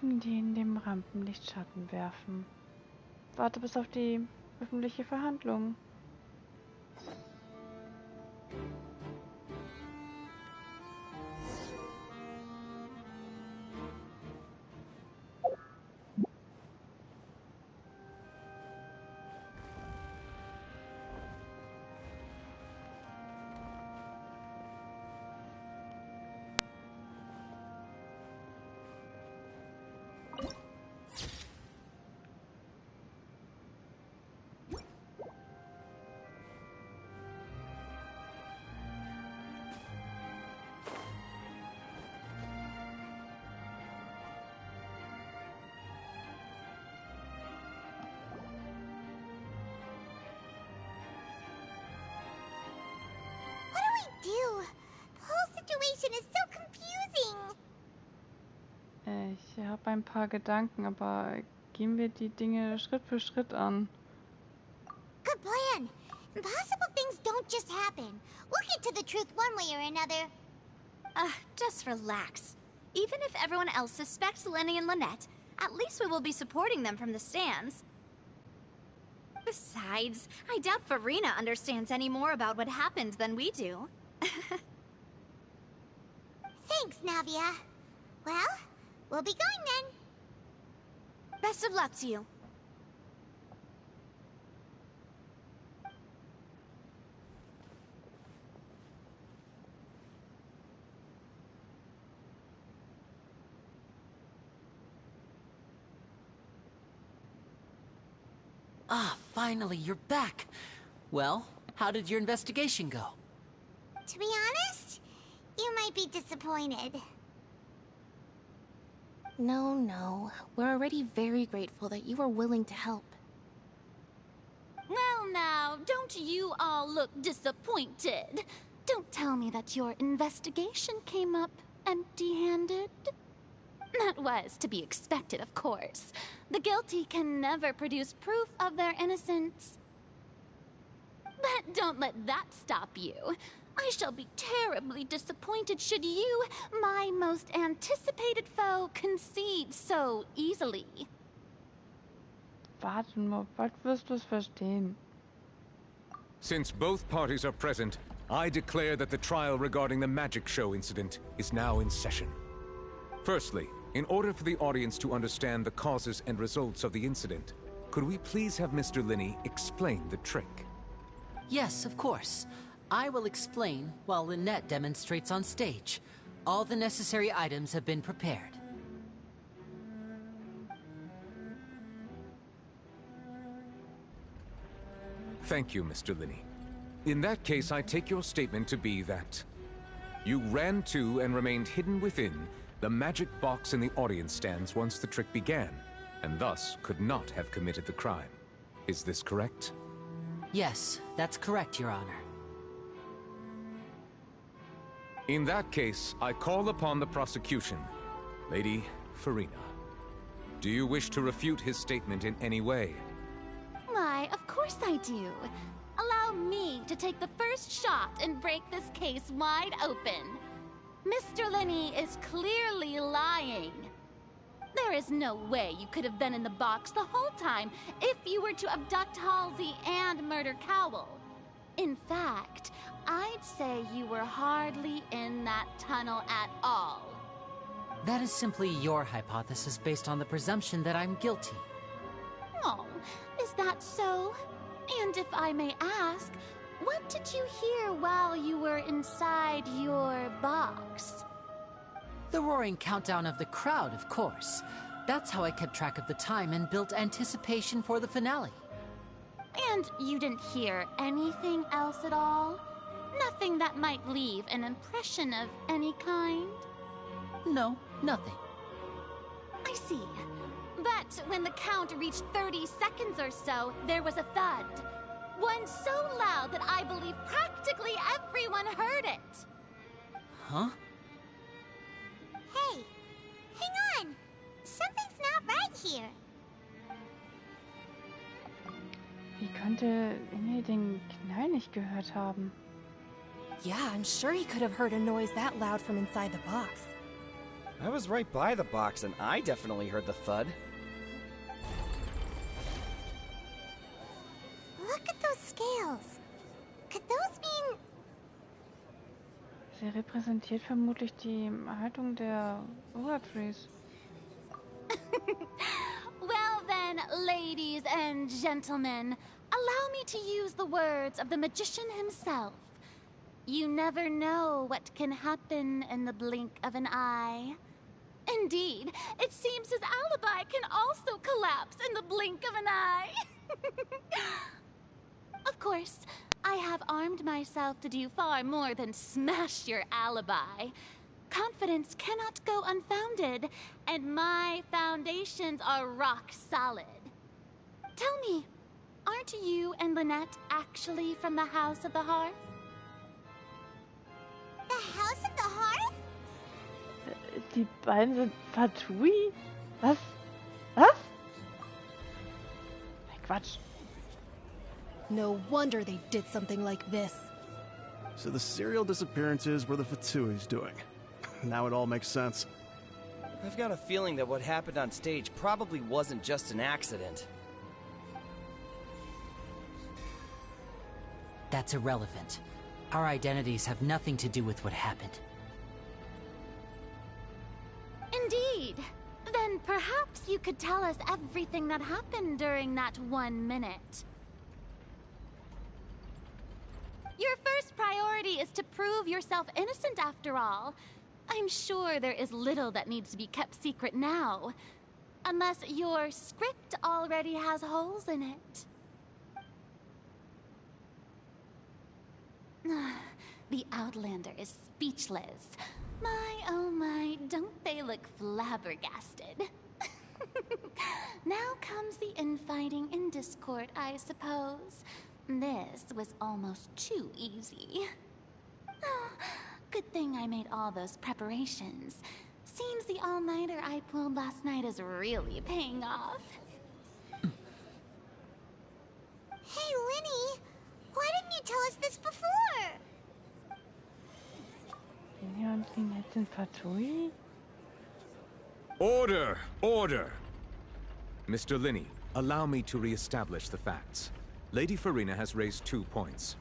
Lügen, die in dem Rampenlicht Schatten werfen. Warte bis auf die öffentliche Verhandlung. Ich habe ein paar Gedanken, aber gehen wir die Dinge Schritt für Schritt an. Good plan. Impossible things don't just happen. We'll get to the truth one way or another. Just relax. Even if everyone else suspects Lenny and Lynette, at least we will be supporting them from the stands. Besides, I doubt Farina understands any more about what happened than we do. Thanks, Navia. Well, we'll be going then. Best of luck to you. Ah, finally, you're back. Well, how did your investigation go? To be honest, you might be disappointed. No. We're already very grateful that you were willing to help. Well now, don't you all look disappointed. Don't tell me that your investigation came up empty-handed. That was to be expected, of course. The guilty can never produce proof of their innocence. But don't let that stop you. I shall be terribly disappointed should you, my most anticipated foe, concede so easily. Warte nur, bald wirst du es verstehen. Since both parties are present, I declare that the trial regarding the magic show incident is now in session. Firstly, in order for the audience to understand the causes and results of the incident, could we please have Mr. Linney explain the trick? Yes, of course. I will explain while Lynette demonstrates on stage. All the necessary items have been prepared. Thank you, Mr. Linney. In that case, I take your statement to be that you ran to and remained hidden within the magic box in the audience stands once the trick began, and thus could not have committed the crime. Is this correct? Yes, that's correct, Your Honor. In that case, I call upon the prosecution. Lady Farina, do you wish to refute his statement in any way? Why, of course I do. Allow me to take the first shot and break this case wide open. Mr. Linney is clearly lying. There is no way you could have been in the box the whole time if you were to abduct Halsey and murder Cowell. In fact, I'd say you were hardly in that tunnel at all. That is simply your hypothesis based on the presumption that I'm guilty. Oh, is that so? And if I may ask, what did you hear while you were inside your box? The roaring countdown of the crowd, of course. That's how I kept track of the time and built anticipation for the finale. And you didn't hear anything else at all? Nothing that might leave an impression of any kind? No, nothing. I see. But when the count reached 30 seconds or so, there was a thud. One so loud that I believe practically everyone heard it. Huh? Hey, hang on. Something's not right here. Wie konnte Inge den Knall nicht gehört haben? Yeah, I'm sure he could have heard a noise that loud from inside the box. I was right by the box and I definitely heard the thud. Look at those scales. Could those mean... Sie repräsentiert vermutlich die Haltung der Oratries. Well then, ladies and gentlemen, allow me to use the words of the magician himself. You never know what can happen in the blink of an eye. Indeed, it seems his alibi can also collapse in the blink of an eye. Of course, I have armed myself to do far more than smash your alibi. Confidence cannot go unfounded, and my foundations are rock solid. Tell me, aren't you and Lynette actually from the House of the Hearth? The House of the Hearth? Die beiden sind Fatui? Was? Was? Quatsch. No wonder they did something like this. So the serial disappearances were the Fatui's doing. Now it all makes sense. I've got a feeling that what happened on stage probably wasn't just an accident. That's irrelevant. Our identities have nothing to do with what happened. Indeed. Then perhaps you could tell us everything that happened during that 1 minute. Your first priority is to prove yourself innocent after all. I'm sure there is little that needs to be kept secret now. Unless your script already has holes in it. The Outlander is speechless. My, oh my, don't they look flabbergasted? Now comes the infighting and discord, I suppose. This was almost too easy. Oh, good thing I made all those preparations. Seems the all-nighter I pulled last night is really paying off. Hey, Linny! Why didn't you tell us this before? Linie und Lynette sind Fatui? Order! Order! Mr. Linney, allow me to re-establish the facts. Lady Farina has raised 2 points.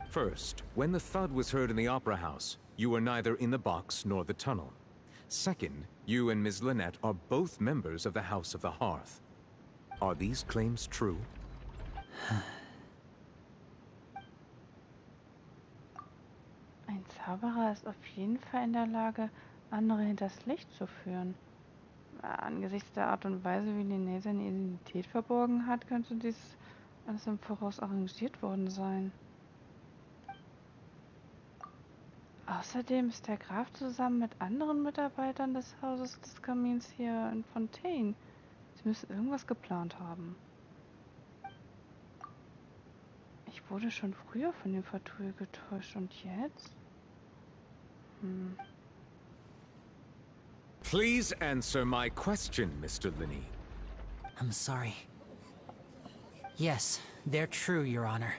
First, when the thud was heard in the Opera House, you were neither in the box nor the tunnel. Second, you and Ms. Lynette are both members of the House of the Hearth. Are these claims true? Ein Zauberer ist auf jeden Fall in der Lage, andere hinters Licht zu führen. Angesichts der Art und Weise, wie Linné seine Identität verborgen hat, könnte dies alles im Voraus arrangiert worden sein. Außerdem ist der Graf zusammen mit anderen Mitarbeitern des Hauses des Kamins hier in Fontaine. Sie müssen irgendwas geplant haben. Ich wurde schon früher von dem Fatui getäuscht und jetzt? Please answer my question, Mr. Linney. I'm sorry. Yes, they're true, Your Honor.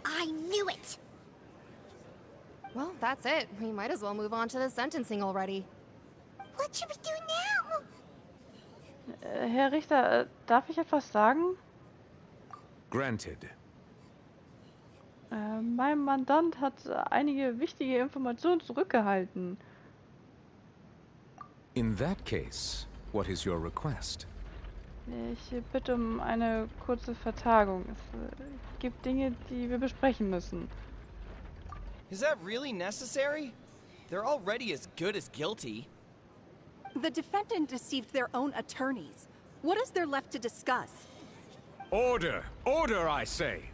I knew it! Well, that's it. We might as well move on to the sentencing already. What should we do now? Herr Richter, darf ich etwas sagen? Granted. Mein Mandant hat einige wichtige Informationen zurückgehalten. In that case, what is your request? Ich bitte um eine kurze Vertagung. Es gibt Dinge, die wir besprechen müssen. Is that really necessary? They're already as good as guilty. The defendant deceived their own attorneys. What is there left to discuss? Order! Order, I say!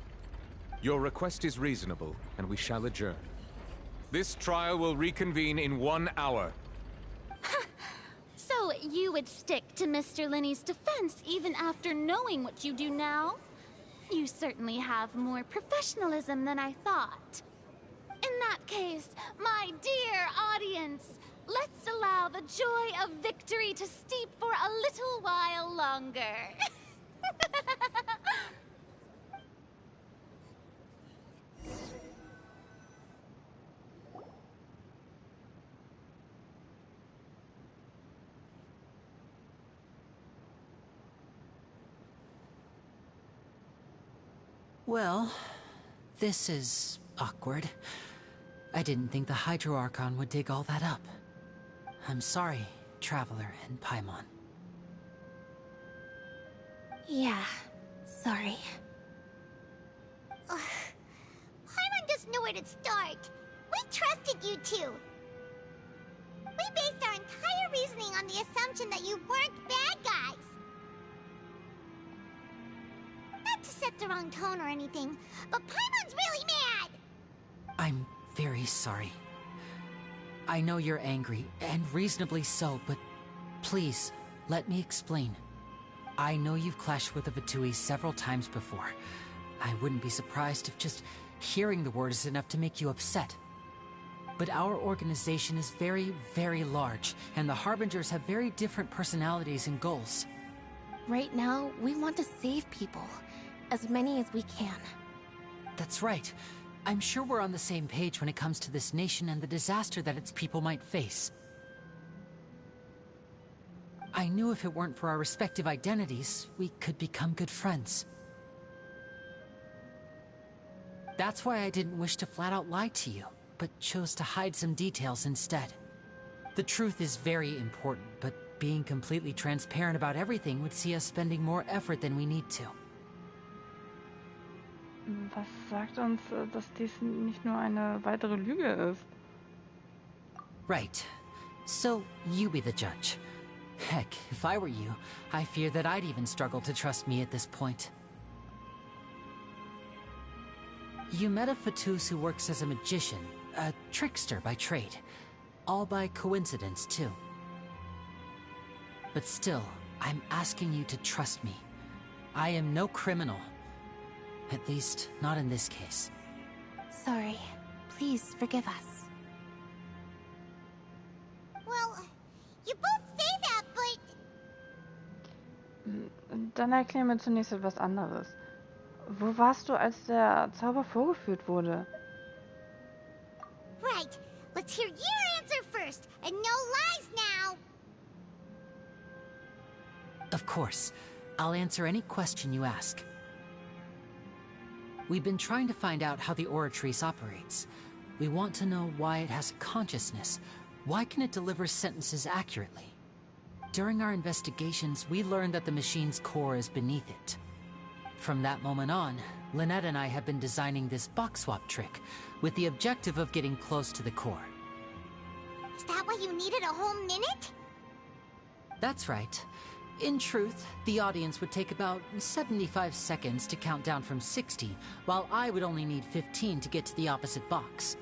Your request is reasonable, and we shall adjourn. This trial will reconvene in 1 hour. So you would stick to Mr. Linney's defense even after knowing what you do now? You certainly have more professionalism than I thought. In that case, my dear audience, let's allow the joy of victory to steep for a little while longer. Well, this is awkward. I didn't think the Hydro Archon would dig all that up. I'm sorry, Traveler and Paimon. Yeah, sorry. Paimon doesn't know where to start. We trusted you two. We based our entire reasoning on the assumption that you weren't bad guys. Not to set the wrong tone or anything, but Paimon's really mad! I'm very sorry. I know you're angry, and reasonably so, but please, let me explain. I know you've clashed with the Fatui several times before. I wouldn't be surprised if just hearing the word is enough to make you upset. But our organization is very, very large, and the Harbingers have very different personalities and goals. Right now, we want to save people. As many as we can. That's right. I'm sure we're on the same page when it comes to this nation and the disaster that its people might face. I knew if it weren't for our respective identities, we could become good friends. That's why I didn't wish to flat out lie to you, but chose to hide some details instead. The truth is very important, but being completely transparent about everything would see us spending more effort than we need to. Was sagt uns, dass dies nicht nur eine weitere Lüge ist? Right. So, you be the judge. Heck, if I were you, I fear that I'd even struggle to trust me at this point. You met a Fatus who works as a magician, a trickster by trade. All by coincidence, too. But still, I'm asking you to trust me. I am no criminal. At least, not in this case. Sorry. Please forgive us. Well, you both say that, but... Dann erklär mir zunächst etwas anderes. Wo warst du, als der Zauber vorgeführt wurde? Right. Let's hear your answer first, and no lies now! Of course. I'll answer any question you ask. We've been trying to find out how the Oratrice operates. We want to know why it has consciousness. Why can it deliver sentences accurately? During our investigations, we learned that the machine's core is beneath it. From that moment on, Lynette and I have been designing this box swap trick, with the objective of getting close to the core. Is that why you needed a whole minute? That's right. In truth, the audience would take about 75 seconds to count down from 60, while I would only need 15 to get to the opposite box.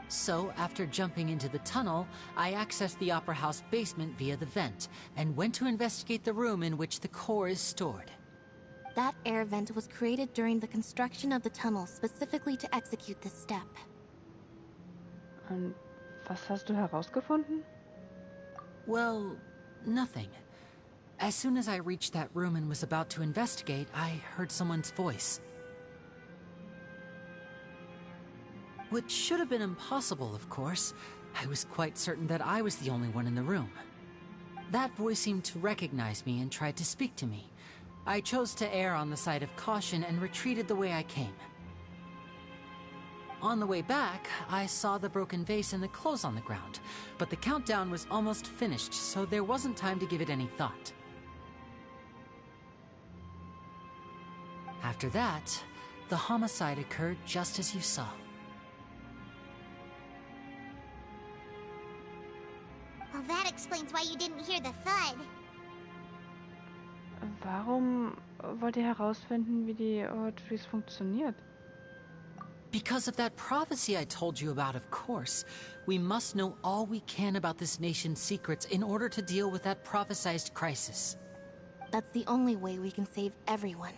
So, after jumping into the tunnel, I accessed the Opera House basement via the vent, and went to investigate the room in which the core is stored. That air vent was created during the construction of the tunnel specifically to execute this step. Und was hast du herausgefunden? Well, nothing. As soon as I reached that room and was about to investigate, I heard someone's voice. Which should have been impossible, of course. I was quite certain that I was the only one in the room. That voice seemed to recognize me and tried to speak to me. I chose to err on the side of caution and retreated the way I came. On the way back, I saw the broken vase and the clothes on the ground, but the countdown was almost finished, so there wasn't time to give it any thought. After that, the homicide occurred just as you saw. Well, that explains why you didn't hear the thud. Warum wollt ihr herausfinden, wie die Oratrice funktioniert? Because of that prophecy I told you about, of course. We must know all we can about this nation's secrets in order to deal with that prophesized crisis. That's the only way we can save everyone.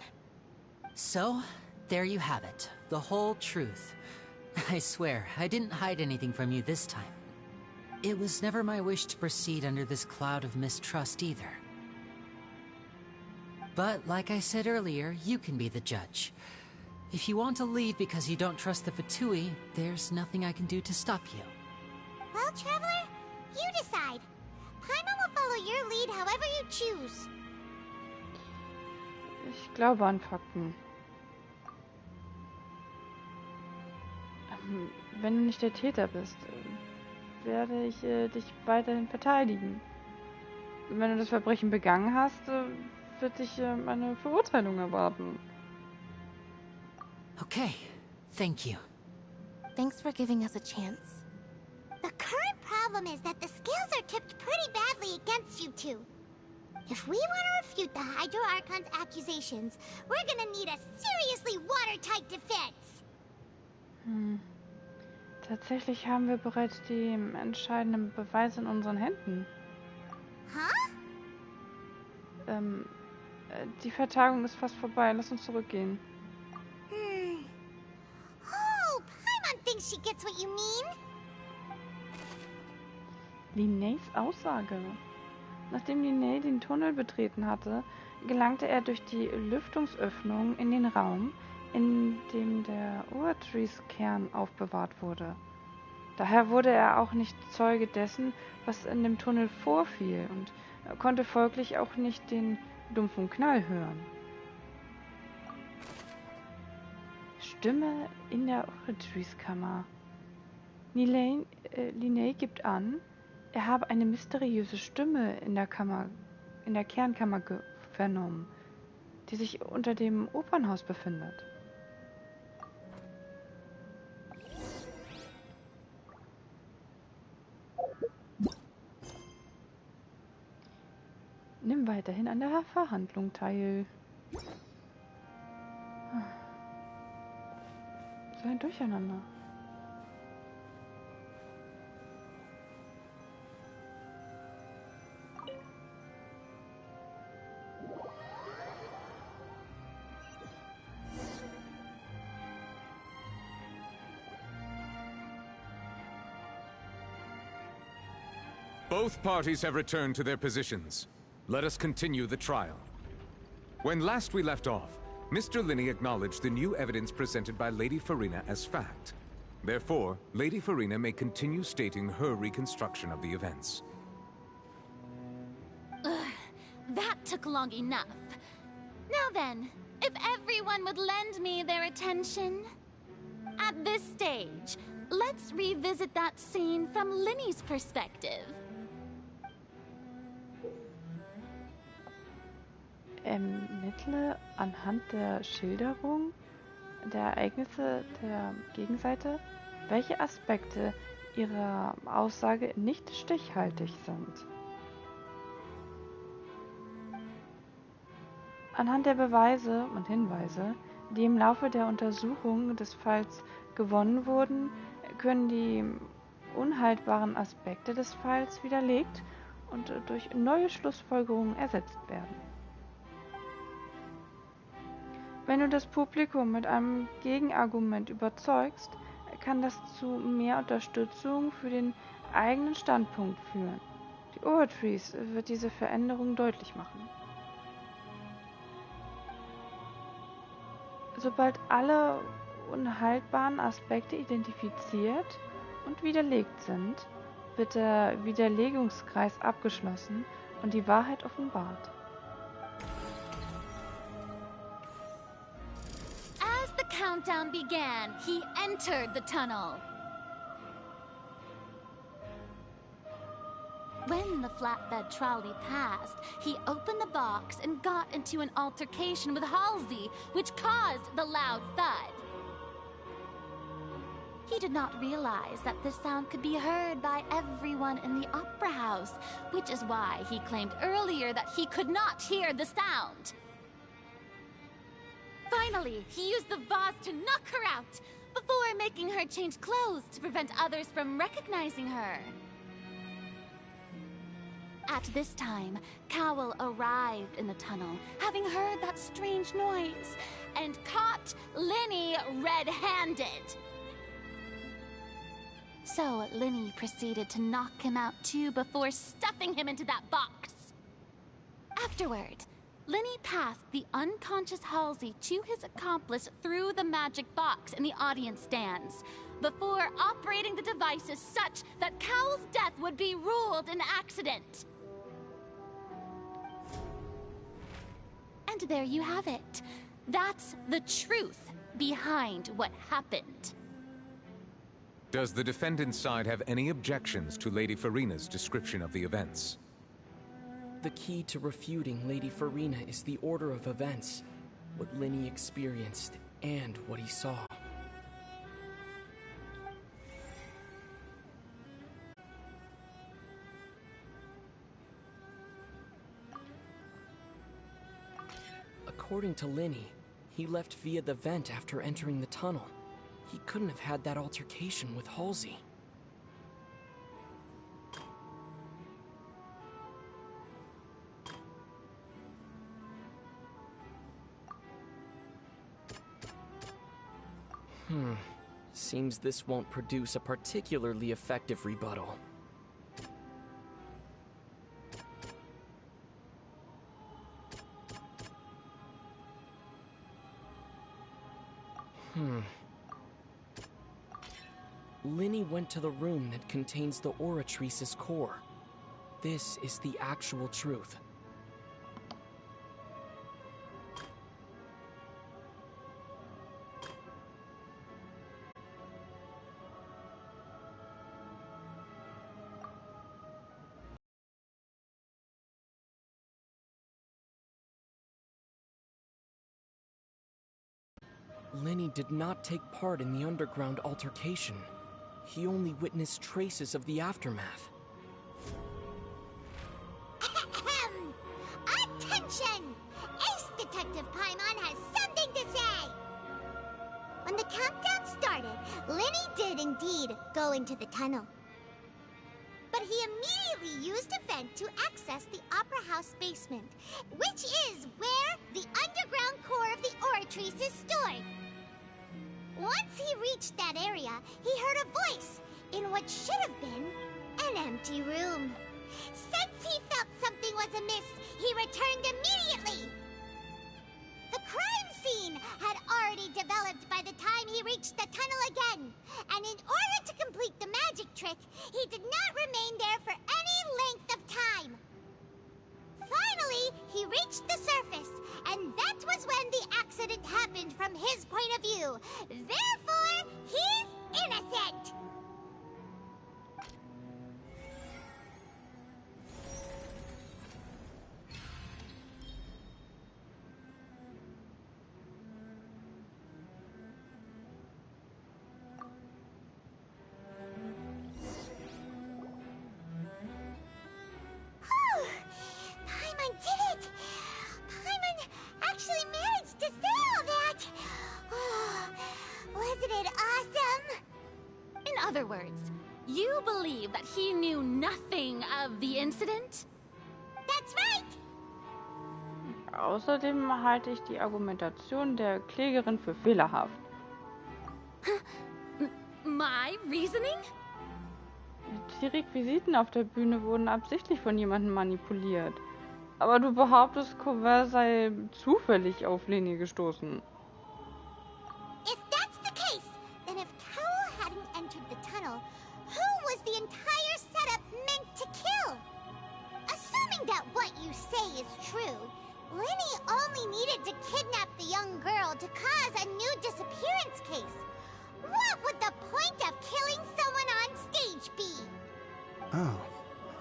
So, there you have it. The whole truth. I swear, I didn't hide anything from you this time. It was never my wish to proceed under this cloud of mistrust either. But, like I said earlier, you can be the judge. If you want to leave because you don't trust the Fatui, there's nothing I can do to stop you. Well, Traveler, you decide. Paimon will follow your lead however you choose. Ich glaube an Fakten. Wenn du nicht der Täter bist, werde ich dich weiterhin verteidigen. Wenn du das Verbrechen begangen hast, wird dich eine Verurteilung erwarten. Okay, thank you. Thanks for giving us a chance. The current problem is that the scales are tipped pretty badly against you two. If we want to refute the Hydro Archon's accusations, we're gonna need a seriously watertight defense. Tatsächlich haben wir bereits die entscheidenden Beweise in unseren Händen. Huh? Die Vertagung ist fast vorbei. Lass uns zurückgehen. Oh, Paimon thinks she gets what you mean. Linnaeus Aussage. Nachdem Linnae den Tunnel betreten hatte, gelangte er durch die Lüftungsöffnung in den Raum, in dem der Oertries-Kern aufbewahrt wurde. Daher wurde er auch nicht Zeuge dessen, was in dem Tunnel vorfiel, und konnte folglich auch nicht den dumpfen Knall hören. Stimme in der Oertries-Kammer. Linnae gibt an, er habe eine mysteriöse Stimme in der Kernkammer vernommen, die sich unter dem Opernhaus befindet. Nimm weiterhin an der Verhandlung teil. So ein Durcheinander. Both parties have returned to their positions. Let us continue the trial. When last we left off, Mr. Linney acknowledged the new evidence presented by Lady Farina as fact. Therefore, Lady Farina may continue stating her reconstruction of the events. That took long enough. Now then, if everyone would lend me their attention. At this stage, let's revisit that scene from Linney's perspective. Ermittle anhand der Schilderung der Ereignisse der Gegenseite, welche Aspekte ihrer Aussage nicht stichhaltig sind. Anhand der Beweise und Hinweise, die im Laufe der Untersuchung des Falls gewonnen wurden, können die unhaltbaren Aspekte des Falls widerlegt und durch neue Schlussfolgerungen ersetzt werden. Wenn du das Publikum mit einem Gegenargument überzeugst, kann das zu mehr Unterstützung für den eigenen Standpunkt führen. Die Oertries wird diese Veränderung deutlich machen. Sobald alle unhaltbaren Aspekte identifiziert und widerlegt sind, wird der Widerlegungskreis abgeschlossen und die Wahrheit offenbart. As the countdown began, he entered the tunnel. When the flatbed trolley passed, he opened the box and got into an altercation with Halsey, which caused the loud thud. He did not realize that this sound could be heard by everyone in the opera house, which is why he claimed earlier that he could not hear the sound. Finally, he used the vase to knock her out, before making her change clothes to prevent others from recognizing her. At this time, Cowell arrived in the tunnel, having heard that strange noise, and caught Linney red-handed. So Linney proceeded to knock him out too before stuffing him into that box. Afterward, Linney passed the unconscious Halsey to his accomplice through the magic box in the audience stands, before operating the devices such that Cowell's death would be ruled an accident. And there you have it. That's the truth behind what happened. Does the defendant's side have any objections to Lady Farina's description of the events? The key to refuting Lady Farina is the order of events, what Linny experienced, and what he saw. According to Linny, he left via the vent after entering the tunnel. He couldn't have had that altercation with Halsey. Seems this won't produce a particularly effective rebuttal. Linny went to the room that contains the Oratrice's core. This is the actual truth. Linny did not take part in the underground altercation. He only witnessed traces of the aftermath. Attention! Ace Detective Paimon has something to say! When the countdown started, Linny did indeed go into the tunnel. But he immediately used a vent to access the Opera House basement, which is where the underground core of the Oratrice is stored. Once he reached that area, he heard a voice in what should have been an empty room. Since he felt something was amiss, he returned immediately. The crime scene had already developed by the time he reached the tunnel again, and in order to complete the magic trick, he did not remain there for any length of time. Finally, he reached the surface, and that was when the accident happened from his point of view. Therefore, he's innocent! Paimon did it! Paimon actually managed to say all that! Oh, wasn't it awesome? In other words, you believe that he knew nothing of the incident? That's right! Außerdem halte ich die Argumentation der Klägerin für fehlerhaft. My reasoning? Die Requisiten auf der Bühne wurden absichtlich von jemandem manipuliert. Aber du behauptest, Cover sei zufällig auf Linie gestoßen. If that's the case, then if Cowell hadn't entered the tunnel, who was the entire setup meant to kill? Assuming that what you say is true, Linny only needed to kidnap the young girl to cause a new disappearance case. What would the point of killing someone on stage be? Oh,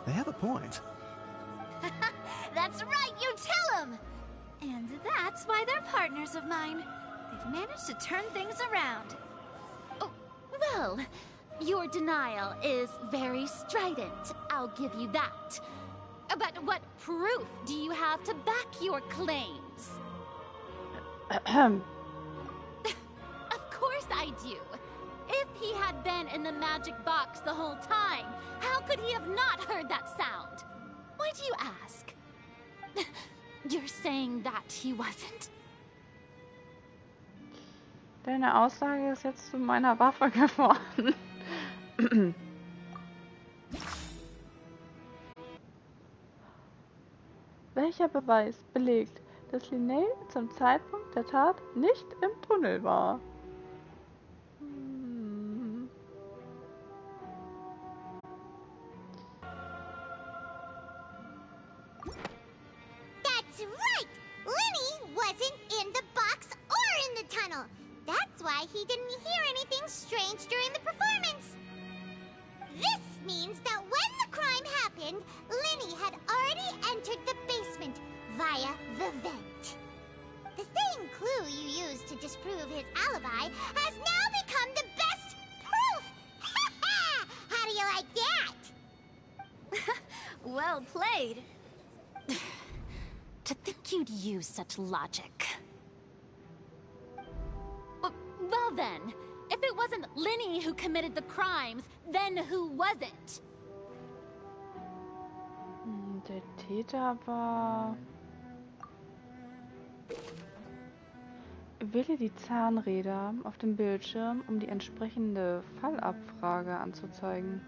they have a point. That's right, you tell them! And that's why they're partners of mine. They've managed to turn things around. Oh, well, your denial is very strident, I'll give you that. But what proof do you have to back your claims? Of course I do. If he had been in the magic box the whole time, how could he have not heard that sound? Why do you ask? You're saying that he wasn't? Deine Aussage ist jetzt zu meiner Waffe geworden. Welcher Beweis belegt, dass Linnea zum Zeitpunkt der Tat nicht im Tunnel war? That's right! Linny wasn't in the box or in the tunnel. That's why he didn't hear anything strange during the performance. This means that when the crime happened, Linny had already entered the basement via the vent. The same clue you used to disprove his alibi has now become the best proof! How do you like that? Well played. To think you'd use such logic. Well then, if it wasn't Linny who committed the crimes, then who was it? Der Täter war... Wähle die Zahnräder auf dem Bildschirm, um die entsprechende Fallabfrage anzuzeigen.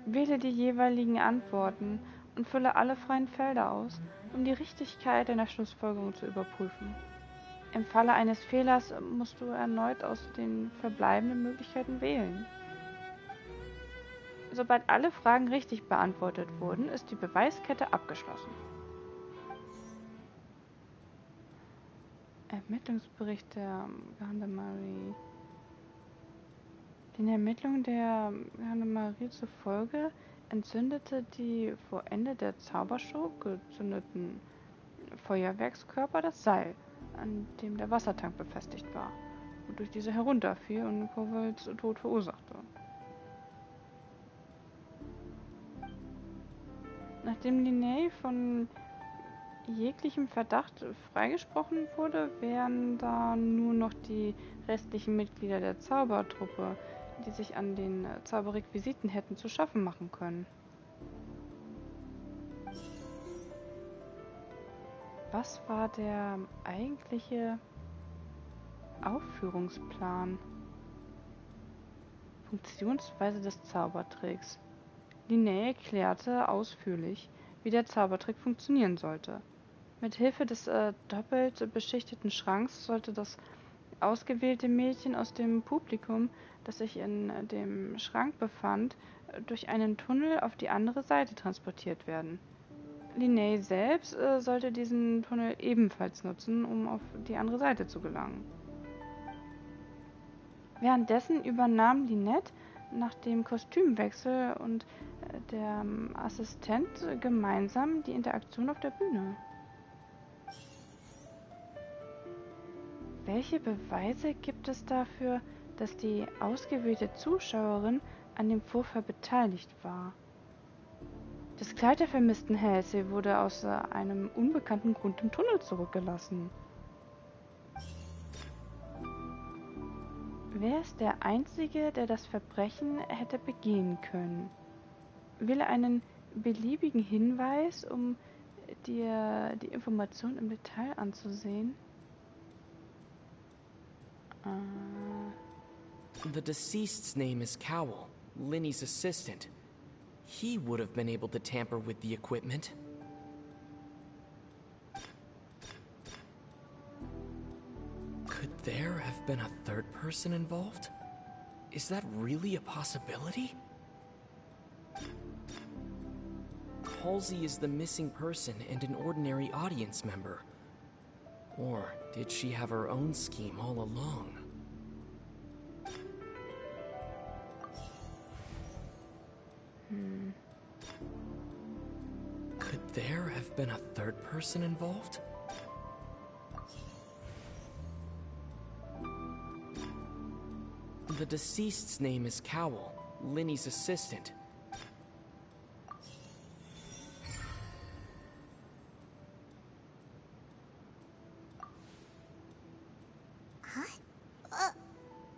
Wähle die jeweiligen Antworten und fülle alle freien Felder aus, um die Richtigkeit deiner Schlussfolgerung zu überprüfen. Im Falle eines Fehlers musst du erneut aus den verbleibenden Möglichkeiten wählen. Sobald alle Fragen richtig beantwortet wurden, ist die Beweiskette abgeschlossen. Ermittlungsbericht der Gendarmerie. Den Ermittlungen der Gendarmerie zufolge entzündete die vor Ende der Zaubershow gezündeten Feuerwerkskörper das Seil, an dem der Wassertank befestigt war, wodurch dieser herunterfiel und Kovalds Tod verursachte. Nachdem Linné von jeglichem Verdacht freigesprochen wurde, wären da nur noch die restlichen Mitglieder der Zaubertruppe, die sich an den Zauberrequisiten hätten zu schaffen machen können. Was war der eigentliche Aufführungsplan? Funktionsweise des Zaubertricks. Linné erklärte ausführlich, wie der Zaubertrick funktionieren sollte. Mit Hilfe des doppelt beschichteten Schranks sollte das ausgewählte Mädchen aus dem Publikum, das sich in dem Schrank befand, durch einen Tunnel auf die andere Seite transportiert werden. Linné selbst sollte diesen Tunnel ebenfalls nutzen, um auf die andere Seite zu gelangen. Währenddessen übernahm Lynette nach dem Kostümwechsel und der Assistent gemeinsam die Interaktion auf der Bühne. Welche Beweise gibt es dafür, dass die ausgewählte Zuschauerin an dem Vorfall beteiligt war? Das Kleid der vermissten Halsey wurde aus einem unbekannten Grund im Tunnel zurückgelassen. Wer ist der Einzige, der das Verbrechen hätte begehen können? Wähle einen beliebigen Hinweis, um dir die Information im Detail anzusehen. The deceased's name is Cowell, Linny's assistant. He would have been able to tamper with the equipment. Could there have been a third person involved? Is that really a possibility? Halsey is the missing person and an ordinary audience member. Or did she have her own scheme all along? Could there have been a third person involved? The deceased's name is Cowell, Linny's assistant. Huh?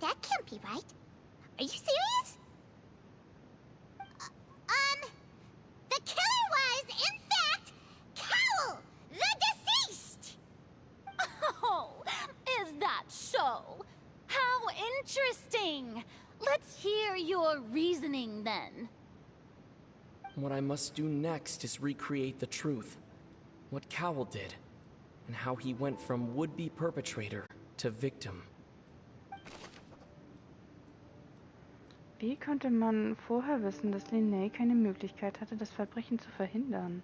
That can't be right. Are you serious? The killer was, in fact, Cowell, the deceased! Oh, is that so? How interesting! Let's hear your reasoning then. What I must do next is recreate the truth. What Cowell did, and how he went from would-be perpetrator to victim. Wie konnte man vorher wissen, dass Linné keine Möglichkeit hatte, das Verbrechen zu verhindern?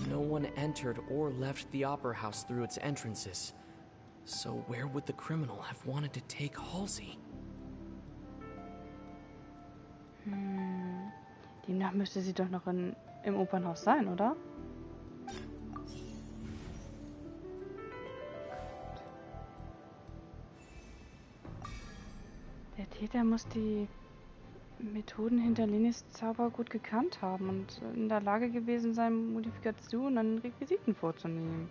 No one entered or left the Opera House through its entrances. So where would the criminal have wanted to take Halsey? Demnach müsste sie doch noch im Opernhaus sein, oder? Der Täter muss die Methoden hinter Linnys Zauber gut gekannt haben und in der Lage gewesen sein, Modifikationen an Requisiten vorzunehmen.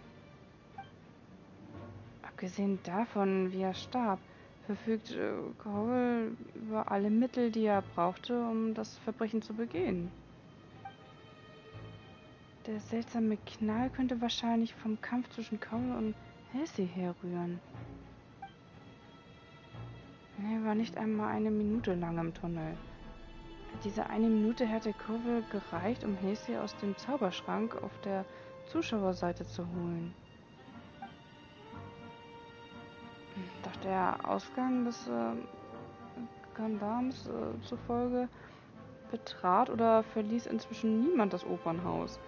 Abgesehen davon, wie er starb, verfügt Cowell über alle Mittel, die er brauchte, um das Verbrechen zu begehen. Der seltsame Knall könnte wahrscheinlich vom Kampf zwischen Cowell und Halsey herrühren. Er war nicht einmal eine Minute lang im Tunnel. Diese eine Minute hätte Cowell gereicht, um Halsey aus dem Zauberschrank auf der Zuschauerseite zu holen. Doch der Ausgang des Gendarms zufolge betrat oder verließ inzwischen niemand das Opernhaus.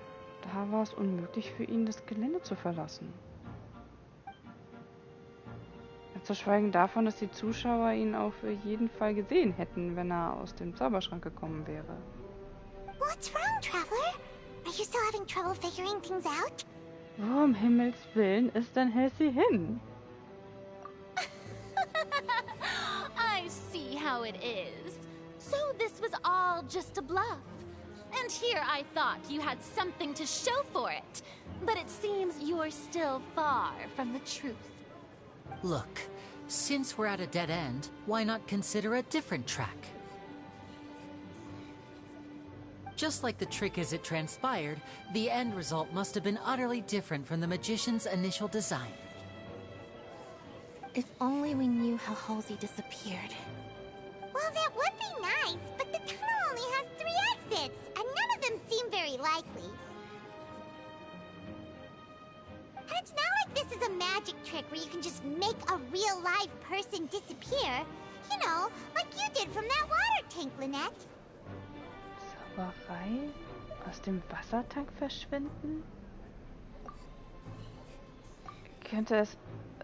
Da war es unmöglich für ihn, das Gelände zu verlassen. Zu schweigen davon, dass die Zuschauer ihn auf jeden Fall gesehen hätten, wenn er aus dem Zauberschrank gekommen wäre. What's wrong, Traveler? Are you still having trouble figuring things out? Wo um Himmels Willen ist denn Halsey hin? I see how it is. So this was all just a bluff. And here I thought you had something to show for it. But it seems you're still far from the truth. Look, since we're at a dead end, why not consider a different track? Just like the trick as it transpired, the end result must have been utterly different from the magician's initial design. If only we knew how Halsey disappeared. Well, that would be nice, but the tunnel only has 3 exits, and none of them seem very likely. And it's not like this is a magic trick where you can just make a real live person disappear. You know, like you did from that water tank, Lynette. Zauberei? Aus dem Wassertank verschwinden? Könnte es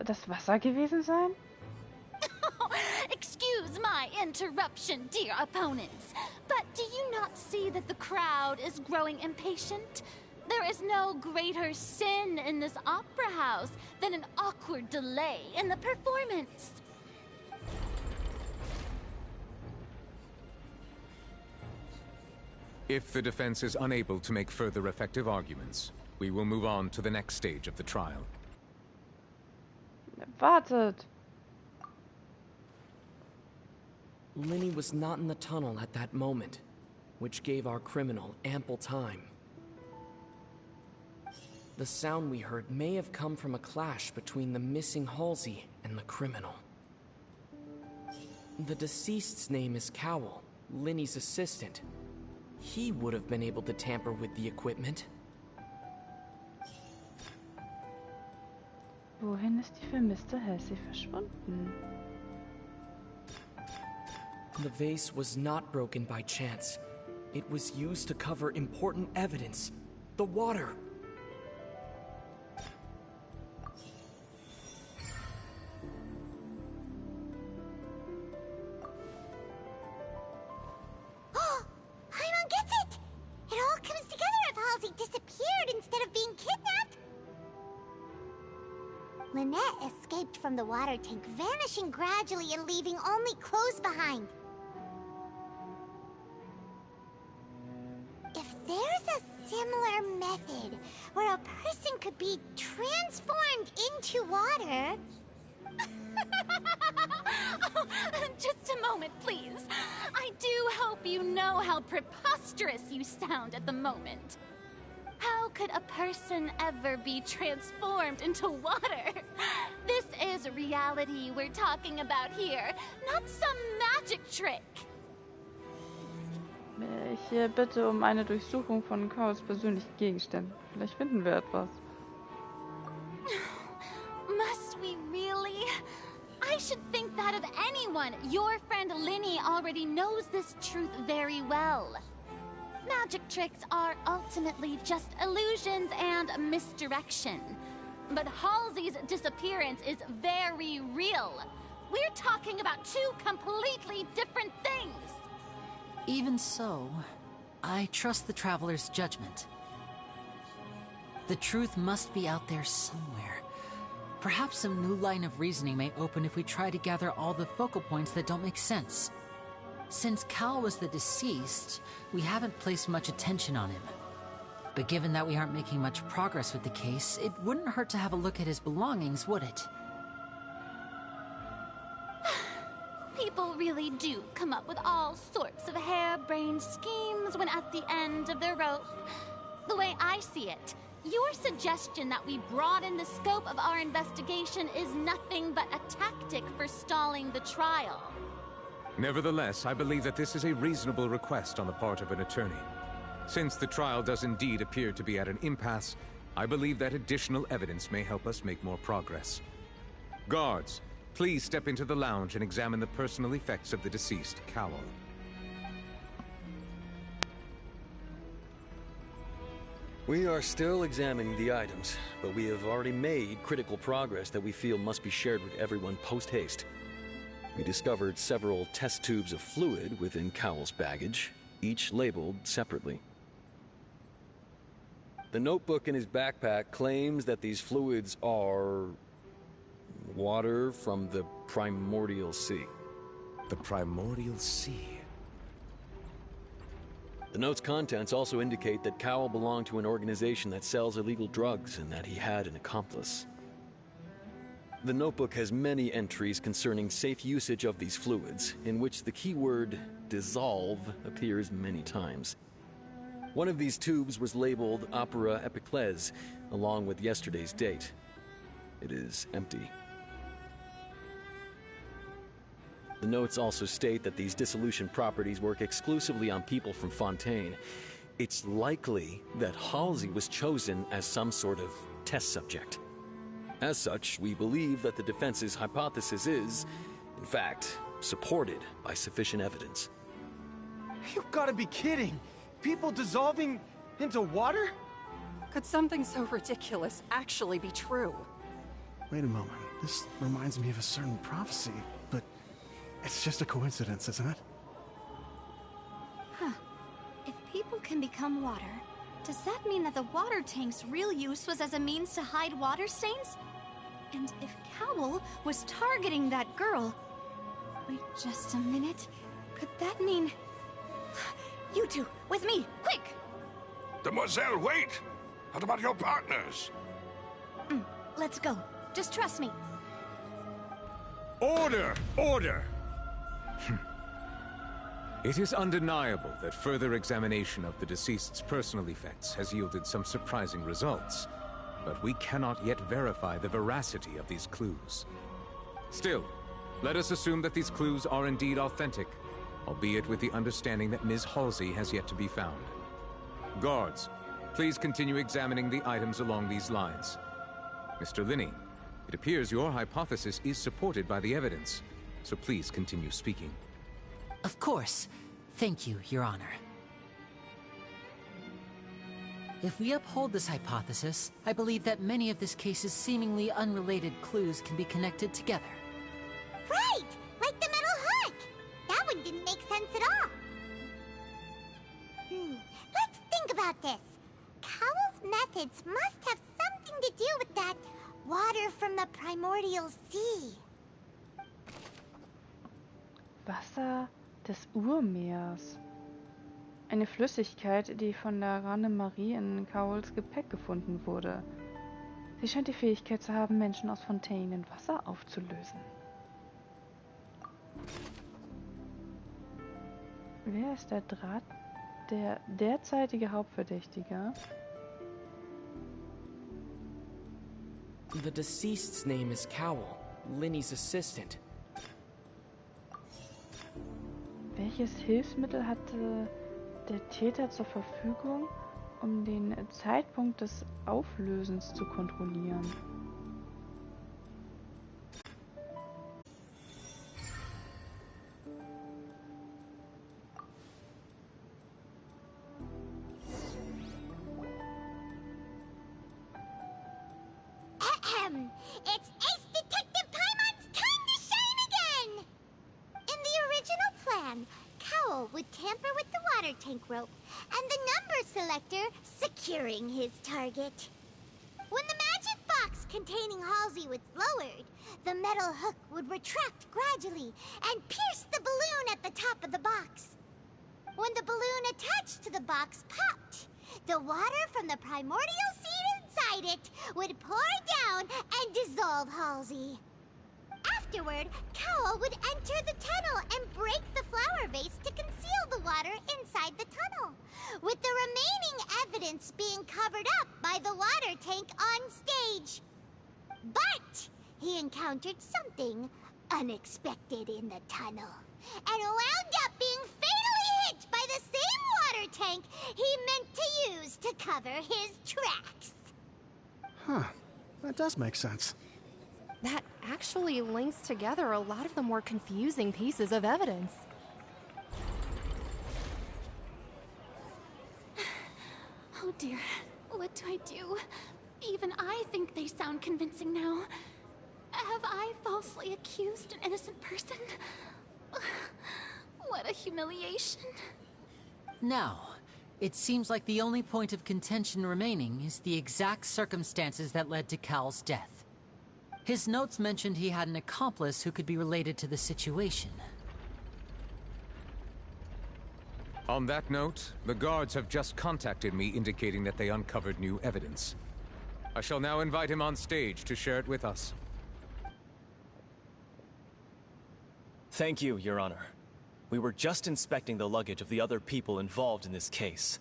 das Wasser gewesen sein? Excuse my interruption, dear opponents, but do you not see that the crowd is growing impatient? There is no greater sin in this opera house than an awkward delay in the performance. If the defense is unable to make further effective arguments, we will move on to the next stage of the trial. Wartet! Linny was not in the tunnel at that moment, which gave our criminal ample time. The sound we heard may have come from a clash between the missing Halsey and the criminal. The deceased's name is Cowell, Linny's assistant. He would have been able to tamper with the equipment. Wohin ist die vermisste Halsey verschwunden? The vase was not broken by chance. It was used to cover important evidence. The water. Paimon gets it! It all comes together if Halsey disappeared instead of being kidnapped. Lynette escaped from the water tank, vanishing gradually and leaving only clothes behind. If there's a similar method where a person could be transformed into water... Just a moment, please. I do hope you know how preposterous you sound at the moment. How could a person ever be transformed into water? This is reality we're talking about here, not some magic trick. Ich bitte um eine Durchsuchung von Cowells persönlichen Gegenständen. Vielleicht finden wir etwas. Must we really? I should think that of anyone. Your friend Linny already knows this truth very well. Magic tricks are ultimately just illusions and misdirection. But Halsey's disappearance is very real. We're talking about two completely different things. Even so, I trust the Traveler's judgment. The truth must be out there somewhere. Perhaps some new line of reasoning may open if we try to gather all the focal points that don't make sense. Since Cal was the deceased, we haven't placed much attention on him. But given that we aren't making much progress with the case, it wouldn't hurt to have a look at his belongings, would it? People really do come up with all sorts of harebrained schemes when at the end of the rope. The way I see it, your suggestion that we broaden the scope of our investigation is nothing but a tactic for stalling the trial. Nevertheless, I believe that this is a reasonable request on the part of an attorney. Since the trial does indeed appear to be at an impasse, I believe that additional evidence may help us make more progress. Guards, please step into the lounge and examine the personal effects of the deceased, Cowell. We are still examining the items, but we have already made critical progress that we feel must be shared with everyone post-haste. We discovered several test tubes of fluid within Cowell's baggage, each labeled separately. The notebook in his backpack claims that these fluids are water from the primordial sea. The primordial sea? The note's contents also indicate that Cowell belonged to an organization that sells illegal drugs and that he had an accomplice. The notebook has many entries concerning safe usage of these fluids, in which the keyword dissolve appears many times. One of these tubes was labeled Opera Epiclese, along with yesterday's date. It is empty. The notes also state that these dissolution properties work exclusively on people from Fontaine. It's likely that Halsey was chosen as some sort of test subject. As such, we believe that the defense's hypothesis is, in fact, supported by sufficient evidence. You've got to be kidding! People dissolving into water? Could something so ridiculous actually be true? Wait a moment. This reminds me of a certain prophecy, but it's just a coincidence, isn't it? Huh. If people can become water, does that mean that the water tank's real use was as a means to hide water stains? And if Cowell was targeting that girl... Wait just a minute. Could that mean... You two, with me, quick! Demoiselle, wait! What about your partners? Let's go. Just trust me. Order! Order! It is undeniable that further examination of the deceased's personal effects has yielded some surprising results, but we cannot yet verify the veracity of these clues. Still, let us assume that these clues are indeed authentic, albeit with the understanding that Ms. Halsey has yet to be found. Guards, please continue examining the items along these lines. Mr. Linney, it appears your hypothesis is supported by the evidence, so please continue speaking. Of course. Thank you, Your Honor. If we uphold this hypothesis, I believe that many of this case's seemingly unrelated clues can be connected together. Right! Like the metal hook! That one didn't make sense at all. Let's think about this. Cowell's methods must have something to do with that water from the primordial sea. Wasser des Urmeers. Eine Flüssigkeit, die von der Rannemarie in Cowells Gepäck gefunden wurde. Sie scheint die Fähigkeit zu haben, Menschen aus Fontaine in Wasser aufzulösen. Wer ist der derzeitige Hauptverdächtige? The deceased's name is Cowell, Linny's assistant. Welches Hilfsmittel hatte der Täter zur Verfügung, um den Zeitpunkt des Auflösens zu kontrollieren? It's Ace Detective Paimon's time to shine again! In the original plan, Cowl would tamper with the water tank rope and the number selector securing his target. When the magic box containing Halsey was lowered, the metal hook would retract gradually and pierce the balloon at the top of the box. When the balloon attached to the box popped, the water from the primordial seed inside it would pour down and dissolve Halsey. Afterward, Cowl would enter the tunnel and break the flower vase to conceal the water inside the tunnel, with the remaining evidence being covered up by the water tank on stage. But he encountered something unexpected in the tunnel, and wound up being fatally hit by the same water tank he meant to use to cover his tracks. Huh. That does make sense. That actually links together a lot of the more confusing pieces of evidence. Oh dear, what do I do? Even I think they sound convincing now. Have I falsely accused an innocent person? What a humiliation. Now, it seems like the only point of contention remaining is the exact circumstances that led to Cowl's death. His notes mentioned he had an accomplice who could be related to the situation. On that note, the guards have just contacted me indicating that they uncovered new evidence. I shall now invite him on stage to share it with us. Thank you, Your Honor. We were just inspecting the luggage of the other people involved in this case.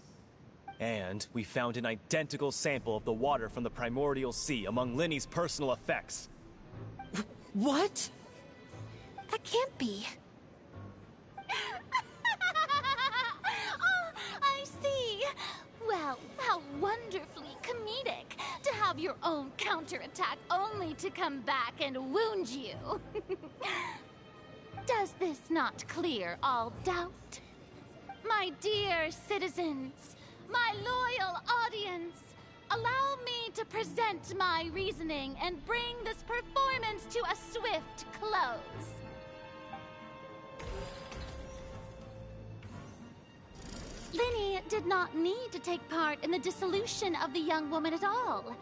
And we found an identical sample of the water from the primordial sea among Linny's personal effects. What? That can't be. Oh, I see. Well, how wonderfully comedic to have your own counterattack only to come back and wound you. Does this not clear all doubt? My dear citizens, my loyal audience, allow me to present my reasoning and bring this performance to a swift close. Linny did not need to take part in the dissolution of the young woman at all.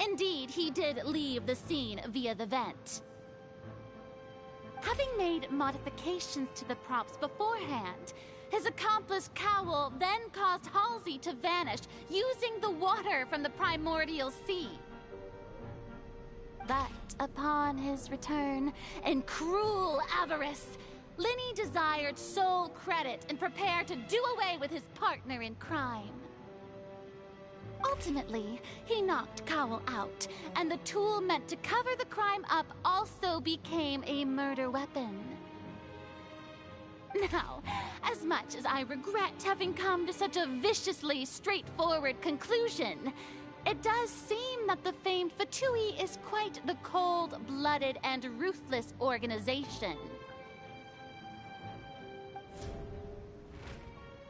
Indeed, he did leave the scene via the vent. Having made modifications to the props beforehand, his accomplice Cowl then caused Halsey to vanish using the water from the primordial sea. But upon his return, in cruel avarice, Linny desired sole credit and prepared to do away with his partner in crime. Ultimately, he knocked Cowl out, and the tool meant to cover the crime up also became a murder weapon. Now, as much as I regret having come to such a viciously straightforward conclusion, it does seem that the famed Fatui is quite the cold-blooded and ruthless organization.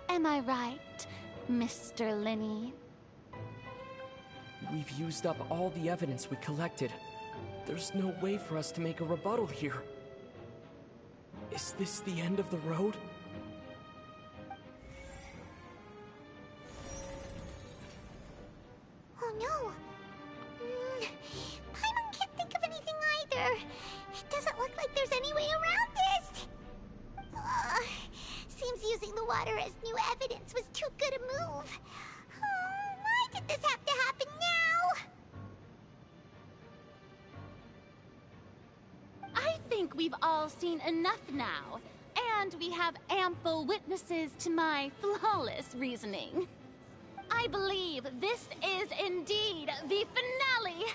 Am I right, Mr. Linny? We've used up all the evidence we collected. There's no way for us to make a rebuttal here. Is this the end of the road? Oh no! Paimon can't think of anything either. It doesn't look like there's any way around this. Seems using the water as new evidence was too good a move. Why did this have to happen now? I think we've all seen enough now, and we have ample witnesses to my flawless reasoning. I believe this is indeed the finale.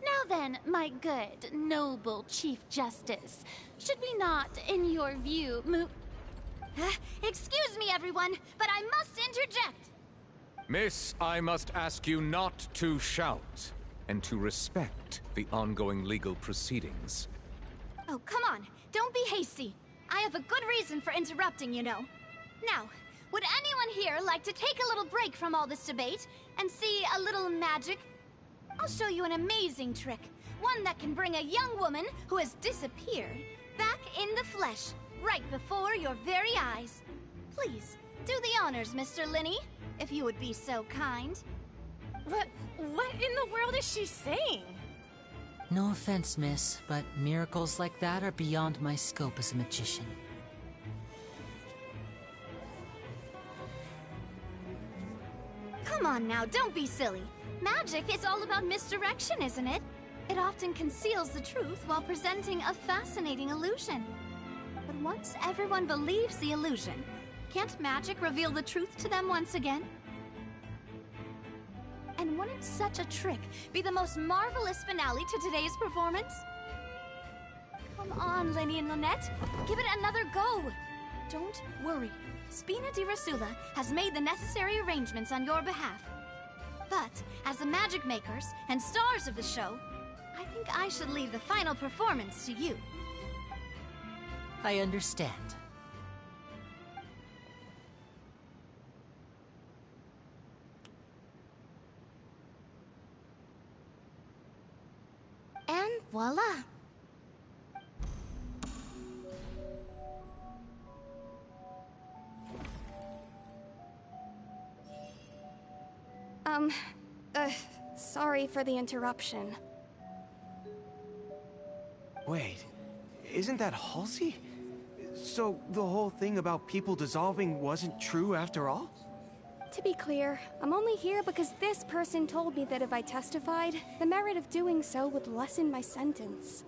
Now then, my good, noble Chief Justice, should we not, in your view, move... Excuse me, everyone, but I must interject. Miss, I must ask you not to shout, and to respect the ongoing legal proceedings. Oh, come on. Don't be hasty. I have a good reason for interrupting, you know. Now, would anyone here like to take a little break from all this debate and see a little magic? I'll show you an amazing trick. One that can bring a young woman who has disappeared back in the flesh, right before your very eyes. Please, do the honors, Mr. Linney, if you would be so kind. What in the world is she saying? No offense, miss, but miracles like that are beyond my scope as a magician. Come on now, don't be silly. Magic is all about misdirection, isn't it? It often conceals the truth while presenting a fascinating illusion. But once everyone believes the illusion, can't magic reveal the truth to them once again? And wouldn't such a trick be the most marvelous finale to today's performance? Come on, Linny and Lynette. Give it another go. Don't worry. Spina di Rasula has made the necessary arrangements on your behalf. But, as the magic makers and stars of the show, I think I should leave the final performance to you. I understand. And voila! Sorry for the interruption. Wait, isn't that Halsey? So the whole thing about people dissolving wasn't true after all? To be clear, I'm only here because this person told me that if I testified, the merit of doing so would lessen my sentence.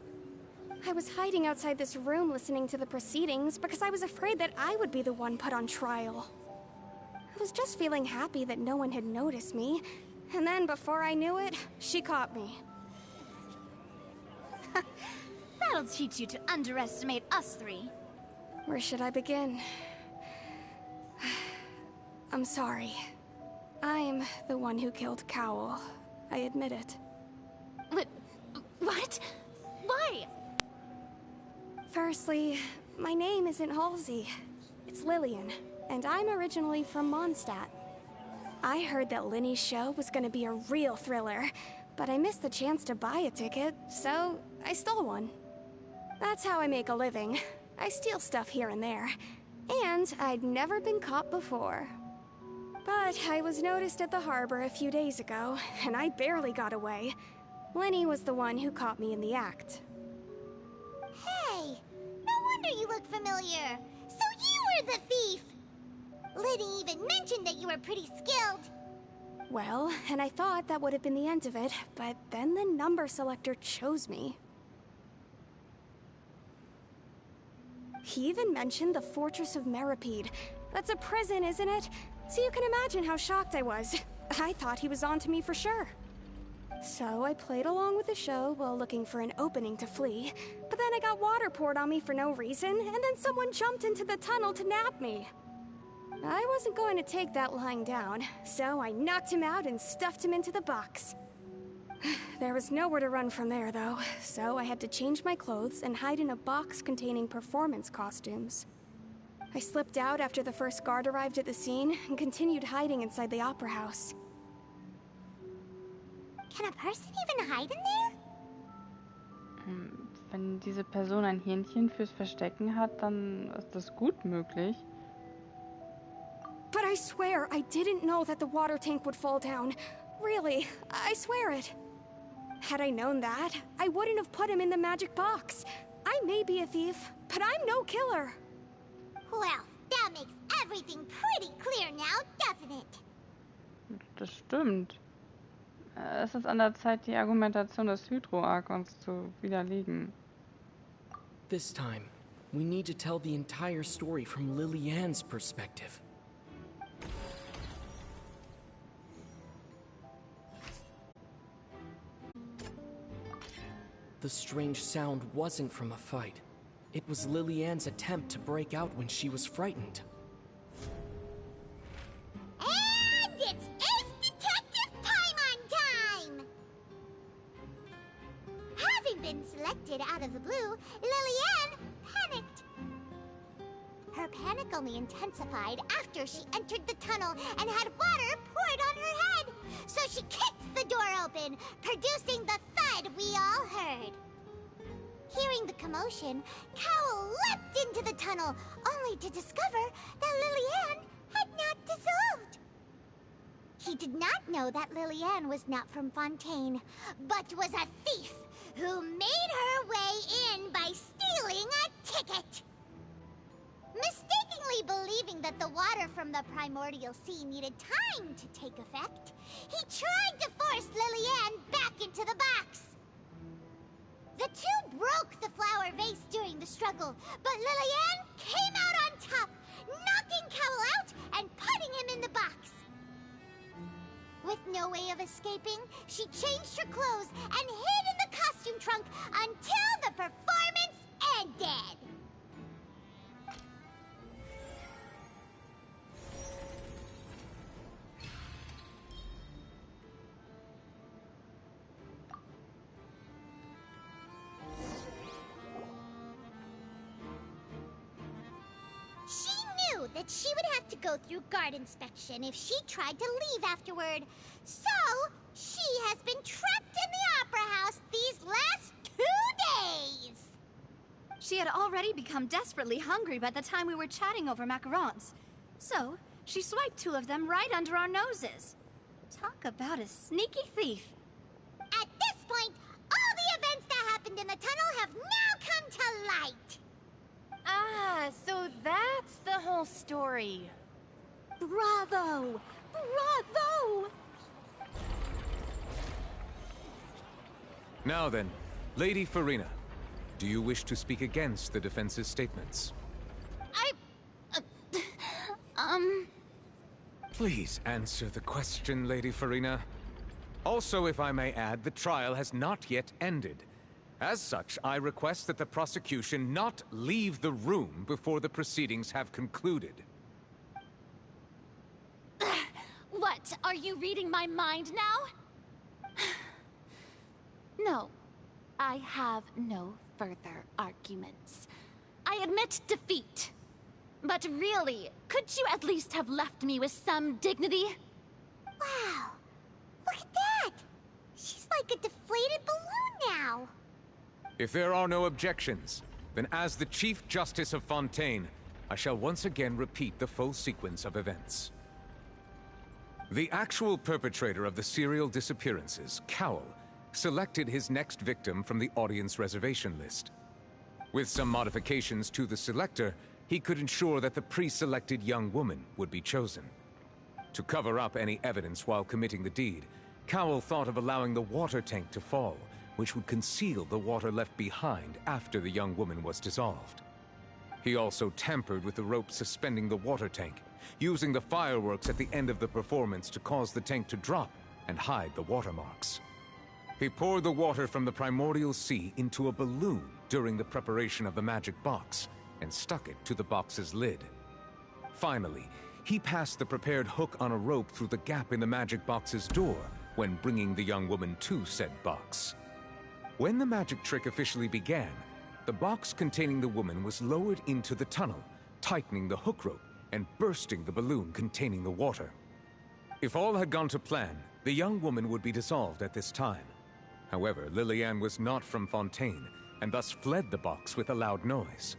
I was hiding outside this room listening to the proceedings because I was afraid that I would be the one put on trial. I was just feeling happy that no one had noticed me, and then before I knew it, she caught me. That'll teach you to underestimate us three. Where should I begin? I'm sorry. I'm the one who killed Cowell. I admit it. What? Why? Firstly, my name isn't Halsey. It's Lillian, and I'm originally from Mondstadt. I heard that Linny's show was gonna be a real thriller, but I missed the chance to buy a ticket, so I stole one. That's how I make a living. I steal stuff here and there. And I'd never been caught before. But I was noticed at the harbor a few days ago, and I barely got away. Linny was the one who caught me in the act. Hey, no wonder you look familiar. So you were the thief! Liddy even mentioned that you were pretty skilled. Well, and I thought that would have been the end of it, but then the number selector chose me. He even mentioned the Fortress of Meripede. That's a prison, isn't it? So you can imagine how shocked I was. I thought he was onto me for sure. So I played along with the show while looking for an opening to flee, but then I got water poured on me for no reason, and then someone jumped into the tunnel to nab me. I wasn't going to take that lying down, so I knocked him out and stuffed him into the box. There was nowhere to run from there, though, so I had to change my clothes and hide in a box containing performance costumes. I slipped out after the first guard arrived at the scene and continued hiding inside the opera house. Can a person even hide in there? Wenn diese Person ein Hähnchen fürs Verstecken hat, dann ist das gut möglich. But I swear, I didn't know that the water tank would fall down. Really, I swear it. Had I known that, I wouldn't have put him in the magic box. I may be a thief, but I'm no killer. Well, that makes everything pretty clear now, doesn't it? Das stimmt. Es ist an der Zeit, die Argumentation des Hydro-Arkons zu widerlegen. This time, we need to tell the entire story from Lillian's perspective. The strange sound wasn't from a fight. It was Lillian's attempt to break out when she was frightened. And it's Ace Detective time! Having been selected out of the blue, Lillian panicked. Her panic only intensified after she entered the tunnel and had water poured on her head. So she kicked the door open, producing the thud we all heard. Hearing the commotion, Cowell leapt into the tunnel, only to discover that Lily-Ann had not dissolved. He did not know that Lily-Ann was not from Fontaine, but was a thief who made her way in by stealing a ticket. Mistakenly believing that the water from the primordial sea needed time to take effect, he tried to force Lily-Ann back into the box. The two broke the flower vase during the struggle, but Lily-Ann came out on top, knocking Cowell out and putting him in the box. With no way of escaping, she changed her clothes and hid in the costume trunk until the performance ended. She knew that she would have to go through guard inspection if she tried to leave afterward. So, she has been trapped in the Opera House these last 2 days. She had already become desperately hungry by the time we were chatting over macarons. So, she swiped 2 of them right under our noses. Talk about a sneaky thief. At this point, all the events that happened in the tunnel have now come to light. Ah, so that's the whole story. Bravo! Bravo! Now then, Lady Farina, do you wish to speak against the defense's statements? Please answer the question, Lady Farina. Also, if I may add, the trial has not yet ended. As such, I request that the prosecution not leave the room before the proceedings have concluded. What? Are you reading my mind now? No. I have no further arguments. I admit defeat. But really, could you at least have left me with some dignity? Wow. Look at that. She's like a deflated balloon now. If there are no objections, then as the Chief Justice of Fontaine, I shall once again repeat the full sequence of events. The actual perpetrator of the serial disappearances, Cowell, selected his next victim from the audience reservation list. With some modifications to the selector, he could ensure that the pre-selected young woman would be chosen. To cover up any evidence while committing the deed, Cowell thought of allowing the water tank to fall, which would conceal the water left behind after the young woman was dissolved. He also tampered with the rope suspending the water tank, using the fireworks at the end of the performance to cause the tank to drop and hide the watermarks. He poured the water from the primordial sea into a balloon during the preparation of the magic box and stuck it to the box's lid. Finally, he passed the prepared hook on a rope through the gap in the magic box's door when bringing the young woman to said box. When the magic trick officially began, the box containing the woman was lowered into the tunnel, tightening the hook rope and bursting the balloon containing the water. If all had gone to plan, the young woman would be dissolved at this time. However, Lily-Ann was not from Fontaine, and thus fled the box with a loud noise.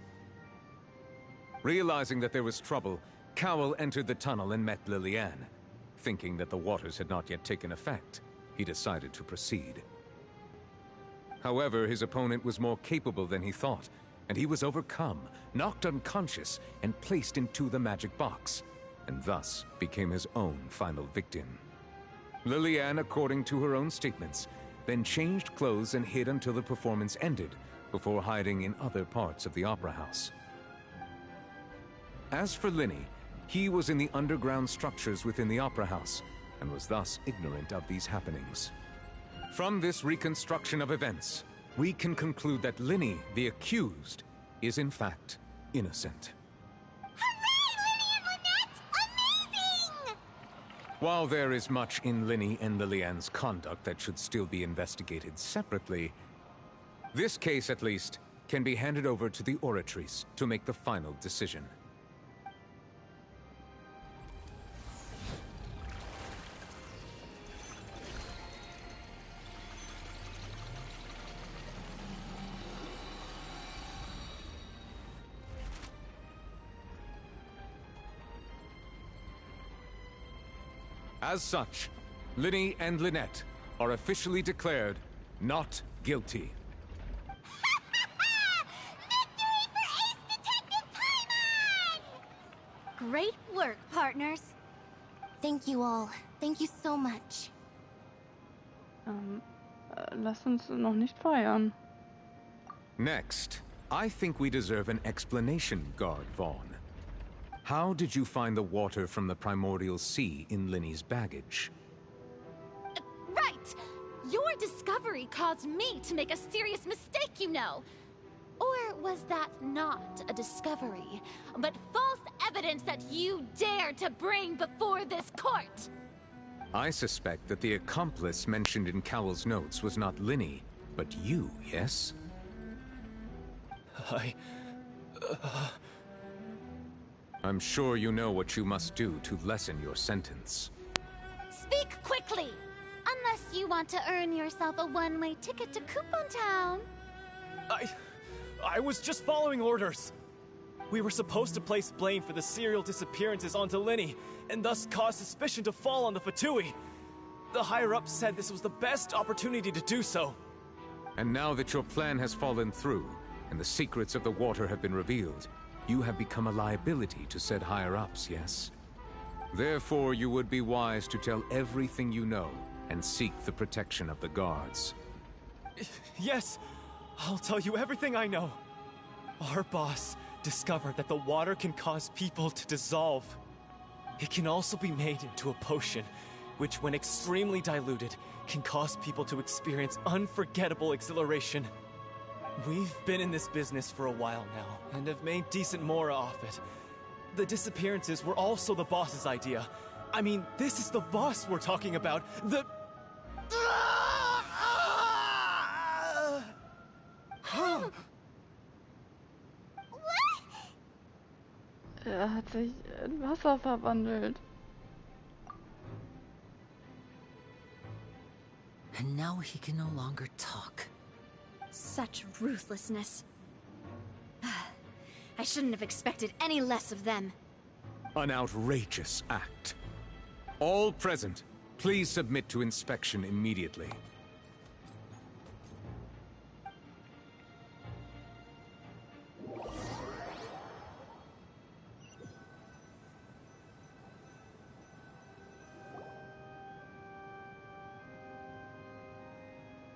Realizing that there was trouble, Cowell entered the tunnel and met Lily-Ann. Thinking that the waters had not yet taken effect, he decided to proceed. However, his opponent was more capable than he thought, and he was overcome, knocked unconscious, and placed into the magic box, and thus became his own final victim. Lily-Ann, according to her own statements, then changed clothes and hid until the performance ended, before hiding in other parts of the opera house. As for Linny, he was in the underground structures within the opera house, and was thus ignorant of these happenings. From this reconstruction of events, we can conclude that Linny, the accused, is in fact innocent. While there is much in Linny and Lily-Ann's conduct that should still be investigated separately, this case, at least, can be handed over to the Oratrice to make the final decision. As such, Linny and Lynette are officially declared not guilty. Victory for Ace Detective Paimon! Great work, partners. Thank you all. Thank you so much. Lass uns noch nicht feiern. Next, I think we deserve an explanation, Guard Vaughn. How did you find the water from the primordial sea in Linny's baggage? Right! Your discovery caused me to make a serious mistake, you know. Or was that not a discovery, but false evidence that you dared to bring before this court? I suspect that the accomplice mentioned in Cowell's notes was not Linny, but you, yes? I'm sure you know what you must do to lessen your sentence. Speak quickly! Unless you want to earn yourself a one-way ticket to Coupon Town. I was just following orders. We were supposed to place blame for the serial disappearances onto Linny, and thus cause suspicion to fall on the Fatui. The higher-ups said this was the best opportunity to do so. And now that your plan has fallen through, and the secrets of the water have been revealed, you have become a liability to said higher-ups, yes? Therefore, you would be wise to tell everything you know, and seek the protection of the guards. Yes, I'll tell you everything I know. Our boss discovered that the water can cause people to dissolve. It can also be made into a potion, which when extremely diluted, can cause people to experience unforgettable exhilaration. We've been in this business for a while now, and have made decent more off it. The disappearances were also the boss's idea. I mean, this is the boss we're talking about. Hat sich in Wasser verwandelt. And now he can no longer talk. Such ruthlessness. I shouldn't have expected any less of them. An outrageous act. All present, please submit to inspection immediately.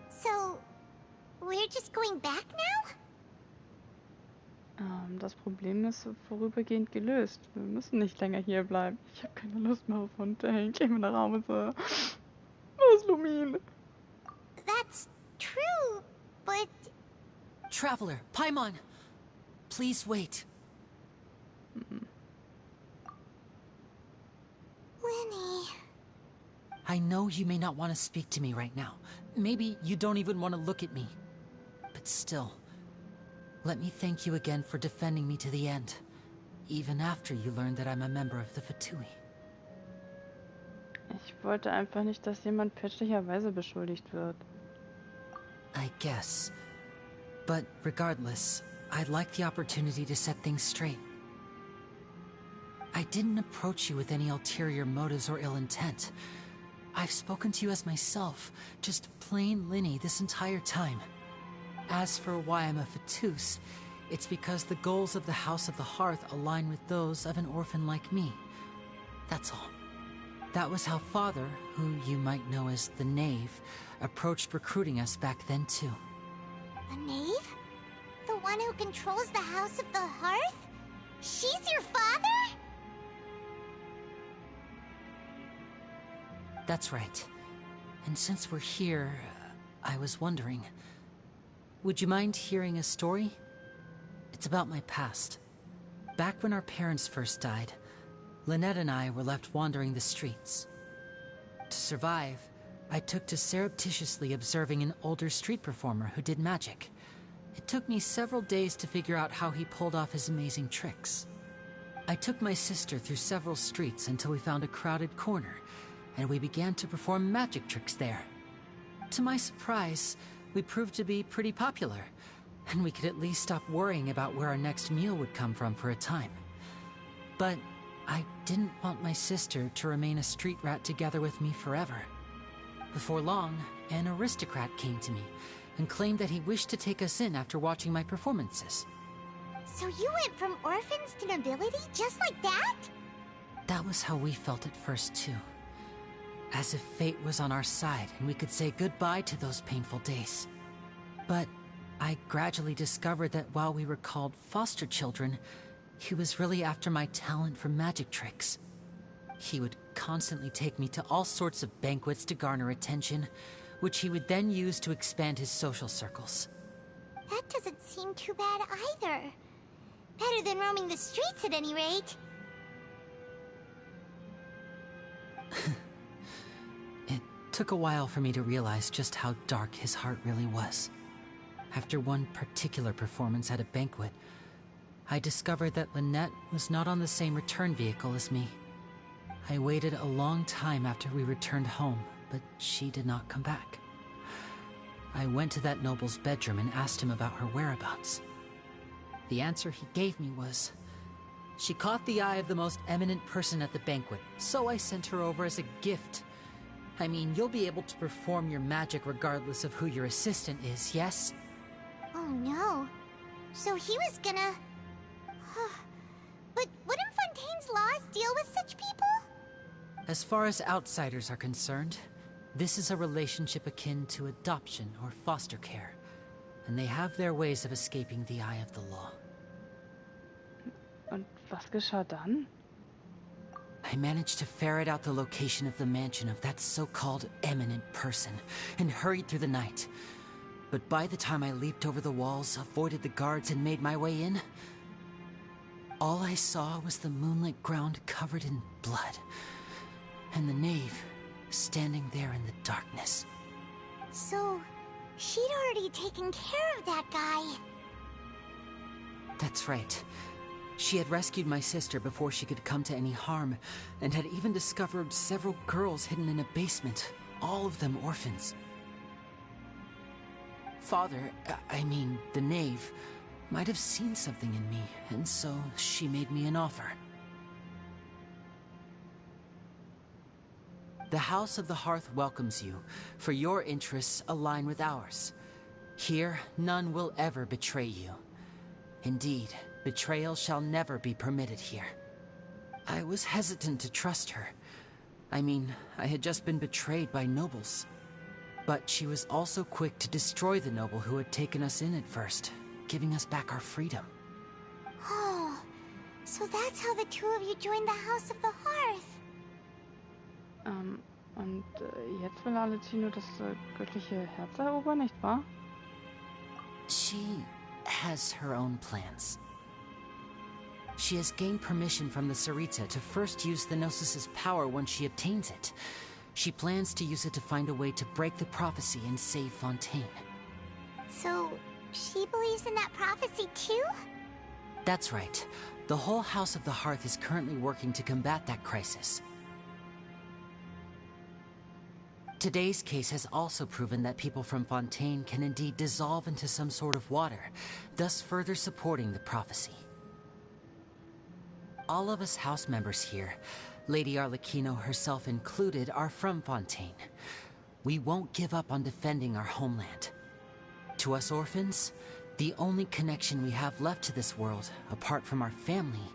So, we're just going back now? Das Problem ist vorübergehend gelöst. Wir müssen nicht länger hier bleiben. Ich habe keine Lust mehr auf Hunde. Ich gehe mal nach Hause. Los, Lumin. That's true, but... Traveler, Paimon, please wait. Linny... I know you may not want to speak to me right now. Maybe you don't even want to look at me. But still, let me thank you again for defending me to the end. Even after you learned that I'm a member of the Fatui. Ich wollte einfach nicht, dass jemand fälschlicherweise beschuldigt wird. I guess. But regardless, I'd like the opportunity to set things straight. I didn't approach you with any ulterior motives or ill intent. I've spoken to you as myself, just plain Linny this entire time. As for why I'm a Fatus, it's because the goals of the House of the Hearth align with those of an orphan like me. That's all. That was how Father, who you might know as the Knave, approached recruiting us back then too. A knave? The one who controls the House of the Hearth? She's your father? That's right. And since we're here, I was wondering, would you mind hearing a story? It's about my past. Back when our parents first died, Lynette and I were left wandering the streets. To survive, I took to surreptitiously observing an older street performer who did magic. It took me several days to figure out how he pulled off his amazing tricks. I took my sister through several streets until we found a crowded corner, and we began to perform magic tricks there. To my surprise, we proved to be pretty popular, and we could at least stop worrying about where our next meal would come from for a time. But I didn't want my sister to remain a street rat together with me forever. Before long, an aristocrat came to me and claimed that he wished to take us in after watching my performances. So you went from orphans to nobility just like that? That was how we felt at first, too. As if fate was on our side and we could say goodbye to those painful days. But I gradually discovered that while we were called foster children, he was really after my talent for magic tricks. He would constantly take me to all sorts of banquets to garner attention, which he would then use to expand his social circles. That doesn't seem too bad either. Better than roaming the streets at any rate. It took a while for me to realize just how dark his heart really was. After one particular performance at a banquet, I discovered that Lynette was not on the same return vehicle as me. I waited a long time after we returned home, but she did not come back. I went to that noble's bedroom and asked him about her whereabouts. The answer he gave me was, she caught the eye of the most eminent person at the banquet, so I sent her over as a gift. I mean, you'll be able to perform your magic regardless of who your assistant is, yes? Oh no. So he was gonna... But wouldn't Fontaine's laws deal with such people? As far as outsiders are concerned, this is a relationship akin to adoption or foster care, and they have their ways of escaping the eye of the law. Und was geschah dann? I managed to ferret out the location of the mansion of that so-called eminent person, and hurried through the night. But by the time I leaped over the walls, avoided the guards, and made my way in, all I saw was the moonlit ground covered in blood, and the knave standing there in the darkness. So, she'd already taken care of that guy. That's right. She had rescued my sister before she could come to any harm, and had even discovered several girls hidden in a basement, all of them orphans. Father, I mean, the knave, might have seen something in me, and so she made me an offer. The House of the Hearth welcomes you, for your interests align with ours. Here, none will ever betray you. Indeed, betrayal shall never be permitted here. I was hesitant to trust her. I mean, I had just been betrayed by nobles. But she was also quick to destroy the noble who had taken us in at first, giving us back our freedom. Oh, so that's how the two of you joined the House of the Hearth. Und jetzt will Aletino das göttliche Herz erobern, nicht wahr? She has her own plans. She has gained permission from the Tsaritsa to first use the Gnosis' power once she obtains it. She plans to use it to find a way to break the prophecy and save Fontaine. So, she believes in that prophecy too? That's right. The whole House of the Hearth is currently working to combat that crisis. Today's case has also proven that people from Fontaine can indeed dissolve into some sort of water, thus further supporting the prophecy. All of us house members here, Lady Arlecchino herself included, are from Fontaine. We won't give up on defending our homeland. To us orphans, the only connection we have left to this world, apart from our family,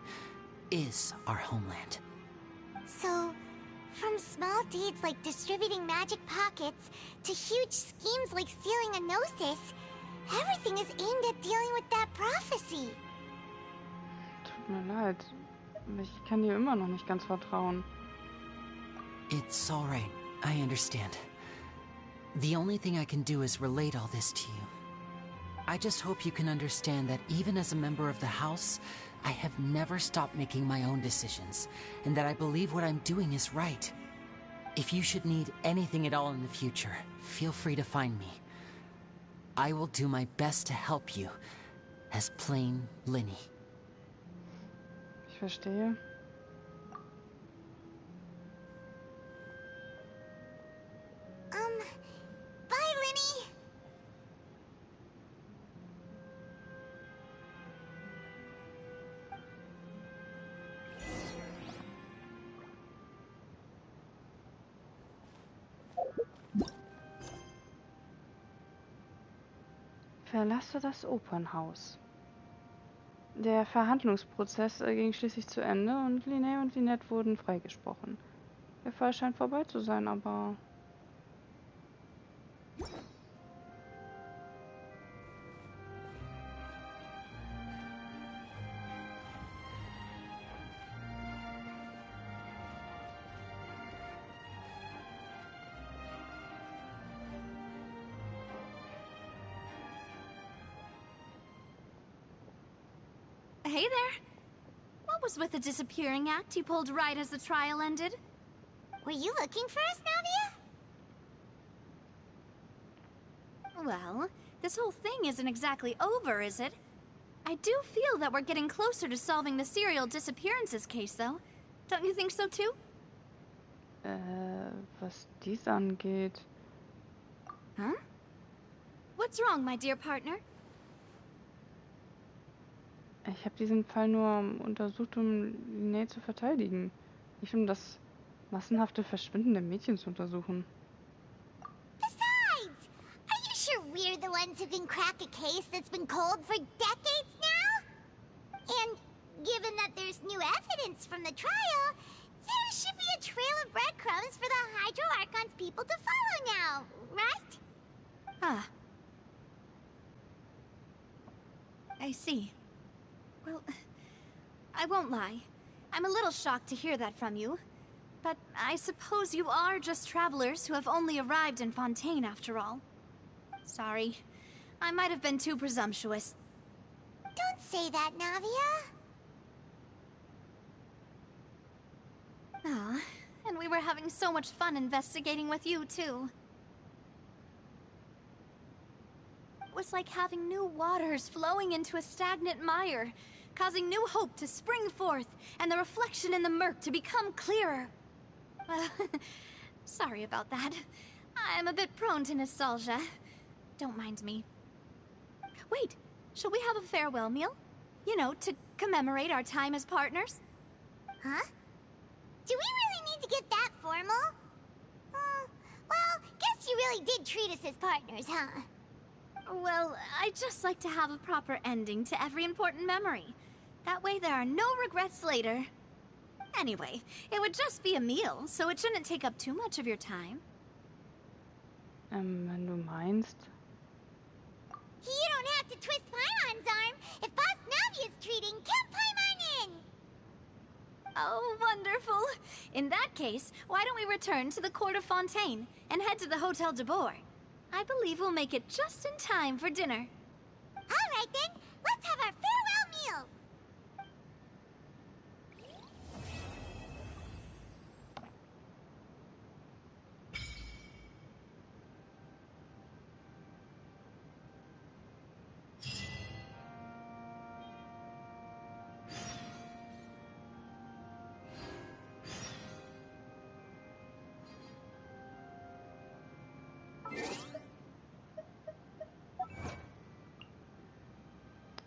is our homeland. So, from small deeds like distributing magic pockets to huge schemes like stealing a Gnosis, everything is aimed at dealing with that prophecy. Tut mir leid. Ich kann dir immer noch nicht ganz vertrauen. It's all right. I understand. The only thing I can do is relate all this to you. I just hope you can understand that even as a member of the House, I have never stopped making my own decisions, and that I believe what I'm doing is right. If you should need anything at all in the future, feel free to find me. I will do my best to help you, as plain Linny. Ich verstehe. Bye, Linny! Verlasse das Opernhaus. Der Verhandlungsprozess ging schließlich zu Ende und Linnea und Lynette wurden freigesprochen. Der Fall scheint vorbei zu sein, aber... Hey there. What was with the disappearing act you pulled right as the trial ended? Were you looking for us, Navia? Well, this whole thing isn't exactly over, is it? I do feel that we're getting closer to solving the serial disappearances case, though. Don't you think so, too? Was dies angeht... Huh? What's wrong, my dear partner? Ich habe diesen Fall nur untersucht, um Linnea zu verteidigen. Nicht um das massenhafte Verschwinden der Mädchen zu untersuchen. Besides, are you sure we're the ones who can crack a case that's been cold for decades now? And given that there's new evidence from the trial, there should be a trail of breadcrumbs for the Hydro Archon's people to follow now, right? Ah. I see. Well, I won't lie. I'm a little shocked to hear that from you. But I suppose you are just travelers who have only arrived in Fontaine after all. Sorry. I might have been too presumptuous. Don't say that, Navia. Ah, and we were having so much fun investigating with you, too. It was like having new waters flowing into a stagnant mire, causing new hope to spring forth, and the reflection in the murk to become clearer. Sorry about that. I'm a bit prone to nostalgia. Don't mind me. Wait, shall we have a farewell meal? You know, to commemorate our time as partners? Huh? Do we really need to get that formal? Well, guess you really did treat us as partners, huh? Well, I'd just like to have a proper ending to every important memory. That way there are no regrets later. Anyway, it would just be a meal, so it shouldn't take up too much of your time. Wenn du meinst... You don't have to twist Paimon's arm. If Boss Navia's treating, count Paimon in! Oh, wonderful. In that case, why don't we return to the Court of Fontaine and head to the Hotel de Boer? I believe we'll make it just in time for dinner. All right, then. Let's have our farewell meal.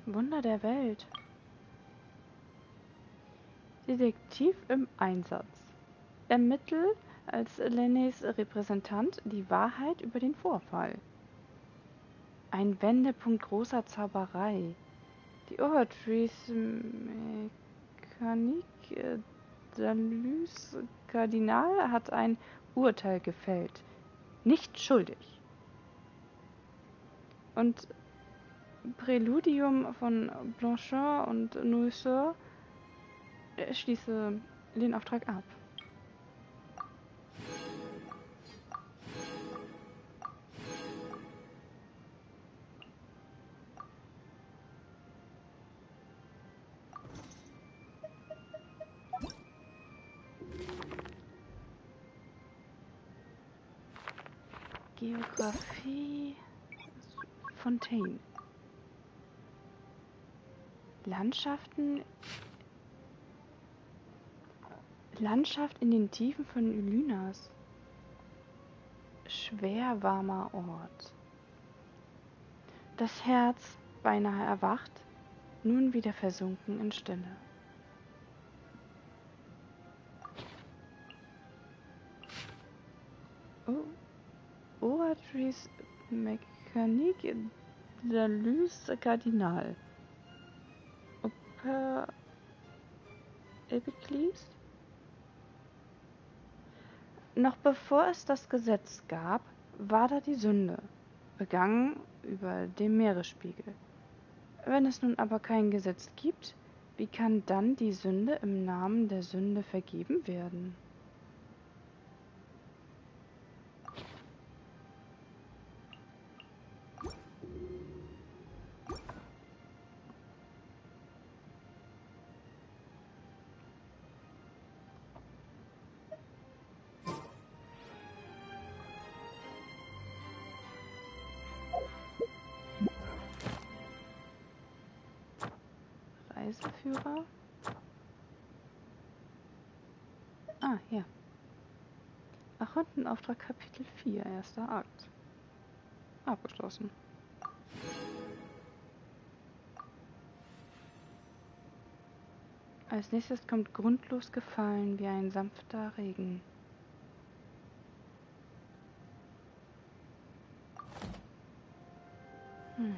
Wunder der Welt. Detektiv im Einsatz. Ermittelt als Lenneys Repräsentant die Wahrheit über den Vorfall. Ein Wendepunkt großer Zauberei. Die Overtrees Mechanik Dalys Kardinal hat ein Urteil gefällt. Nicht schuldig. Und Präludium von Blanchard und Noisseur schließe den Auftrag ab. Geografie Fontaine. Landschaft in den Tiefen von Ylynas. Schwer warmer Ort. Das Herz, beinahe erwacht, nun wieder versunken in Stille. Oh, Oatries Mechanik Der Lys Kardinal. Oper... Epiklis? Noch bevor es das Gesetz gab, war da die Sünde, begangen über dem Meeresspiegel. Wenn es nun aber kein Gesetz gibt, wie kann dann die Sünde im Namen der Sünde vergeben werden? Reiseführer. Ah, hier. Arontenauftrag Kapitel 4, erster Akt. Abgeschlossen. Als nächstes kommt grundlos gefallen wie ein sanfter Regen. Hm.